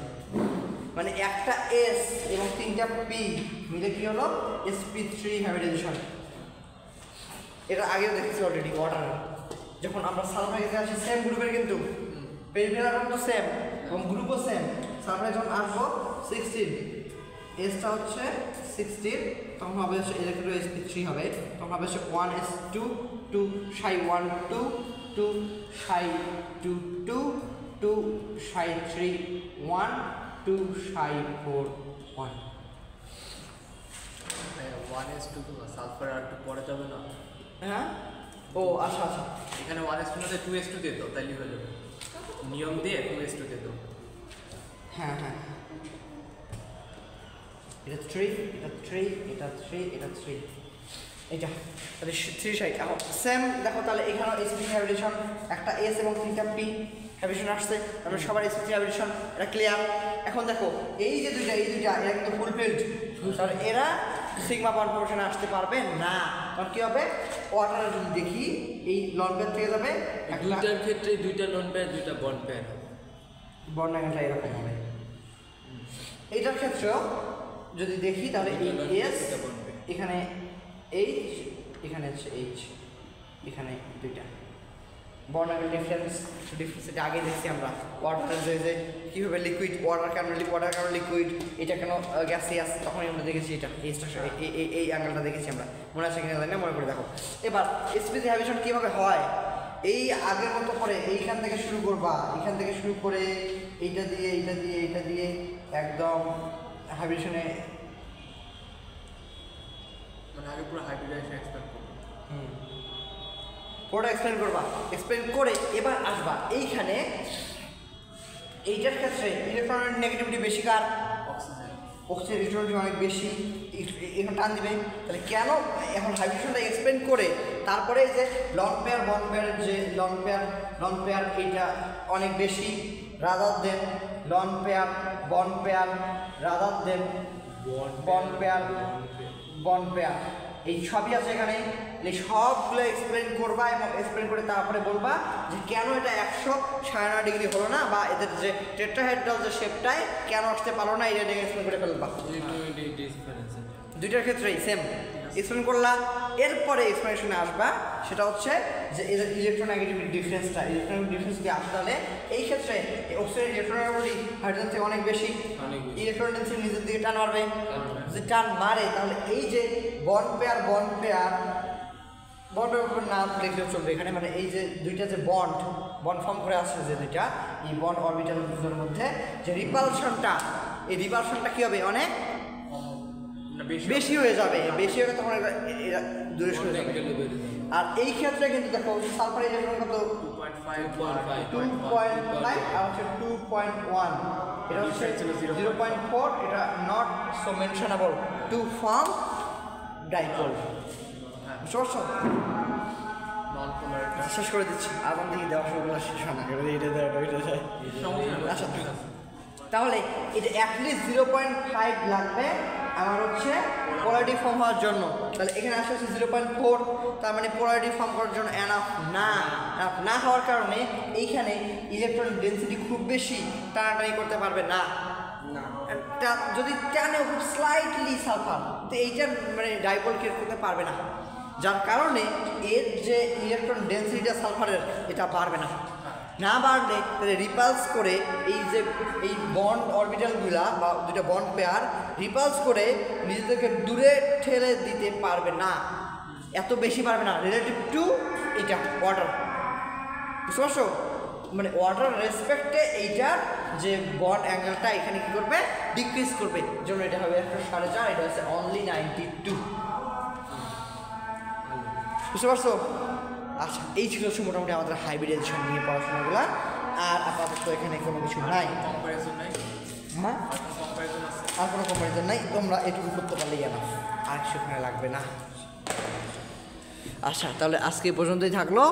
মানে একটা এস এবং তিনটা পি মিলে কি হলো sp3 হাইব্রিডাইজেশন। এটা আগেও দেখেছি অলরেডি ওয়াটার, যখন আমরা সালফার আসি সেম গ্রুপের কিন্তু পেরিফেরাল তো সেম এবং গ্রুপও সেম। সালফার যখন আসবো 16 এসটা হচ্ছে 16 তখন হবে হচ্ছে ইলেকট্রো sp3 হবে, তখন হবে হচ্ছে 1s2 2 সাই 1 2 2 সাই 2 2 2 সাই 3 1 2 সাই 4 1। 1s2 তো সালফার আর একটু পরে যাবে না? হ্যাঁ ও আচ্ছা আচ্ছা এখানে 1s2 না 2s2 দিয়ে দাও তাহলে হয়ে যাবে, নিয়ম দিয়ে 2s2 দিয়ে দাও। হ্যাঁ হ্যাঁ এটা 3 এটা 3 এটা 3 এটা 3 এটা তাহলে 3 সাইড এখন সেম দেখো। তাহলে এখানেও sp3 হাইব্রিডেশন একটা s এবং তিনটা p হাইব্রিডেশন আসছে, আমরা সবার sp3 হাইব্রিডেশন এটা ক্লিয়ার। এখন দেখো এই যে দুইটা এরা কিন্তু ফুলফিলড, তাহলে এরা সিগমা বন্ড ফরমেশনে আসতে পারবে না। কারণ কি হবে ওয়াটারে যদি দেখি এই লন পেয়ার থেকে যাবে দুইটার ক্ষেত্রে দুইটা নন পেয়ার দুইটা বন্ড পেয়ার হবে, বন্ড অ্যাঙ্গেলটা এরকম হবে। এইটার ক্ষেত্রেও যদি দেখি তাহলে এই এস এখানে এইচ এখানে হচ্ছে এইচ এখানে দুইটা বন্ড অ্যাঙ্গেল ডিফারেন্স এটা আগে দেখছি আমরা ওয়াটারের যে কীভাবে লিকুইড ওয়াটার কেন লিকুইড এটা কেন গ্যাসিয়াস তখনই আমরা দেখেছি এটা এই অ্যাঙ্গেলটা দেখেছি আমরা, মনে আছে কিনা জানি না, মনে করে দেখো। এবার sp3 হাইব্রিডেশন কীভাবে হয় এই আগের মতো করে এইখান থেকে শুরু করবা, এখান থেকে শুরু করে এইটা দিয়ে একদম হাইব্রিডেশনে মানে আগে পুরো হাইব্রিডাইজেশন এক্সপ্লেন করবো। পুরোটা এক্সপ্লেন করে এবার আসবা এইখানে এইটার ক্ষেত্রে ইলেকট্রনের নেগেটিভিটি বেশি কার অক্সিজেন ইলেকট্রনিটি অনেক বেশি, এখন টান দিবে। তাহলে কেন এখন হাইব্রিডেশনটা এক্সপ্লেন করে তারপরে যে লন পেয়ার বন্ড পেয়ারের যে লন পেয়ার এইটা অনেক বেশি rather than loan pair bond pair rather than bond pair এই সবই আছে এখানে। এই সবগুলো এক্সপ্লেন করবা এবং এক্সপ্লেন করে তারপরে বলবা যে কেন এটা 190 ডিগ্রি হলো না, বা এদের যে টেট্রাহেড্রাল যে শেপটায় কেন আসতে পারলো না, এটা এক্সপ্লেন করে ফেলবা। দুইটার ক্ষেত্রেই সেম এক্সপ্লেন করলা। এরপরে এক্সপ্লেনেশনে আসবা সেটা হচ্ছে যে এদের ইলেকট্রোনেগেটিভিটি ডিফারেন্সটা, ইলেকট্রোনেগেটিভ ডিফারেন্স যদি আসে তাহলে এই ক্ষেত্রে অক্সিজেন ইলেকট্রোনেগেটিভিটি হাইড্রোজেন থেকে অনেক বেশি, ইলেকট্রন ডেন্সিটি নিজের দিকে টান মারবে, যদি টান মারে তাহলে এই যে বন্ড পেয়ার নাম লিখলেও চলবে এখানে, মানে এই যে দুইটা যে বন্ড ফর্ম করে আসছে যে দুইটা এই বন্ড অরবিটালগুলোর মধ্যে যে রিপালশনটা, এই রিপালশনটা কী হবে অনেক বেশি হয়ে যাবে, বেশি হয়ে তখন এরা দূরে সরে যাবে। আর এই ক্ষেত্রে কিন্তু দেখো সালফার ইলেকট্রন কত 2.5 আর হচ্ছে 2.1, এটা হচ্ছে 0.4, এটা not so mentionable to form dipole. বুঝতে শেষ করে দিচ্ছি আগুন দিকে দেওয়া শুরু শেষ হয় না, আচ্ছা তাহলে এটা অ্যাটলিস্ট 0.5 লাগবে আমার হচ্ছে পোলারিটি ফর্ম হওয়ার জন্য। তাহলে এখানে আসে হচ্ছে 0.4, তার মানে পোলারিটি ফর্ম করার জন্য এনাফ না হওয়ার কারণে এইখানে ইলেকট্রন ডেন্সিটি খুব বেশি টানাটানি করতে পারবে না। যদি টানেও খুব স্লাইটলি সালফার, তো এইটার মানে ডাইপোল ক্রিয়েট করতে পারবে না, যার কারণে এর যে ইলেকট্রন ডেন্সিটিটা সালফারের এটা বাড়বে না বাড়লে তাহলে রিপালস করে এই বন্ড অরবিটালগুলা বা দুটো বন্ড পেয়ার রিপালস করে নিজেদেরকে দূরে ঠেলে দিতে পারবে না, এত বেশি পারবে না রিলেটিভ টু এটা ওয়াটার। বুঝতে পারছো, মানে ওয়াটার রেসপেক্টে এইটার যে বন্ড অ্যাঙ্গেলটা এখানে কী করবে ডিক্রিজ করবে, জন্য এটা হবে 4.5, এটা হচ্ছে অনলি 92। বুঝতে পারছো? আচ্ছা এই ছিল মোটামুটি আমাদের হাইব্রিডাইজেশন নিয়ে পড়াশোনাগুলো, আর আপাতত এখানে কোনো কিছু নাই, হ্যাঁ আর কোনো কম্পারিজন নাই, তোমরা এটুকু করতে পারলেই না, আর সেখানে লাগবে না। আচ্ছা তাহলে আজকে এই পর্যন্তই থাকলো।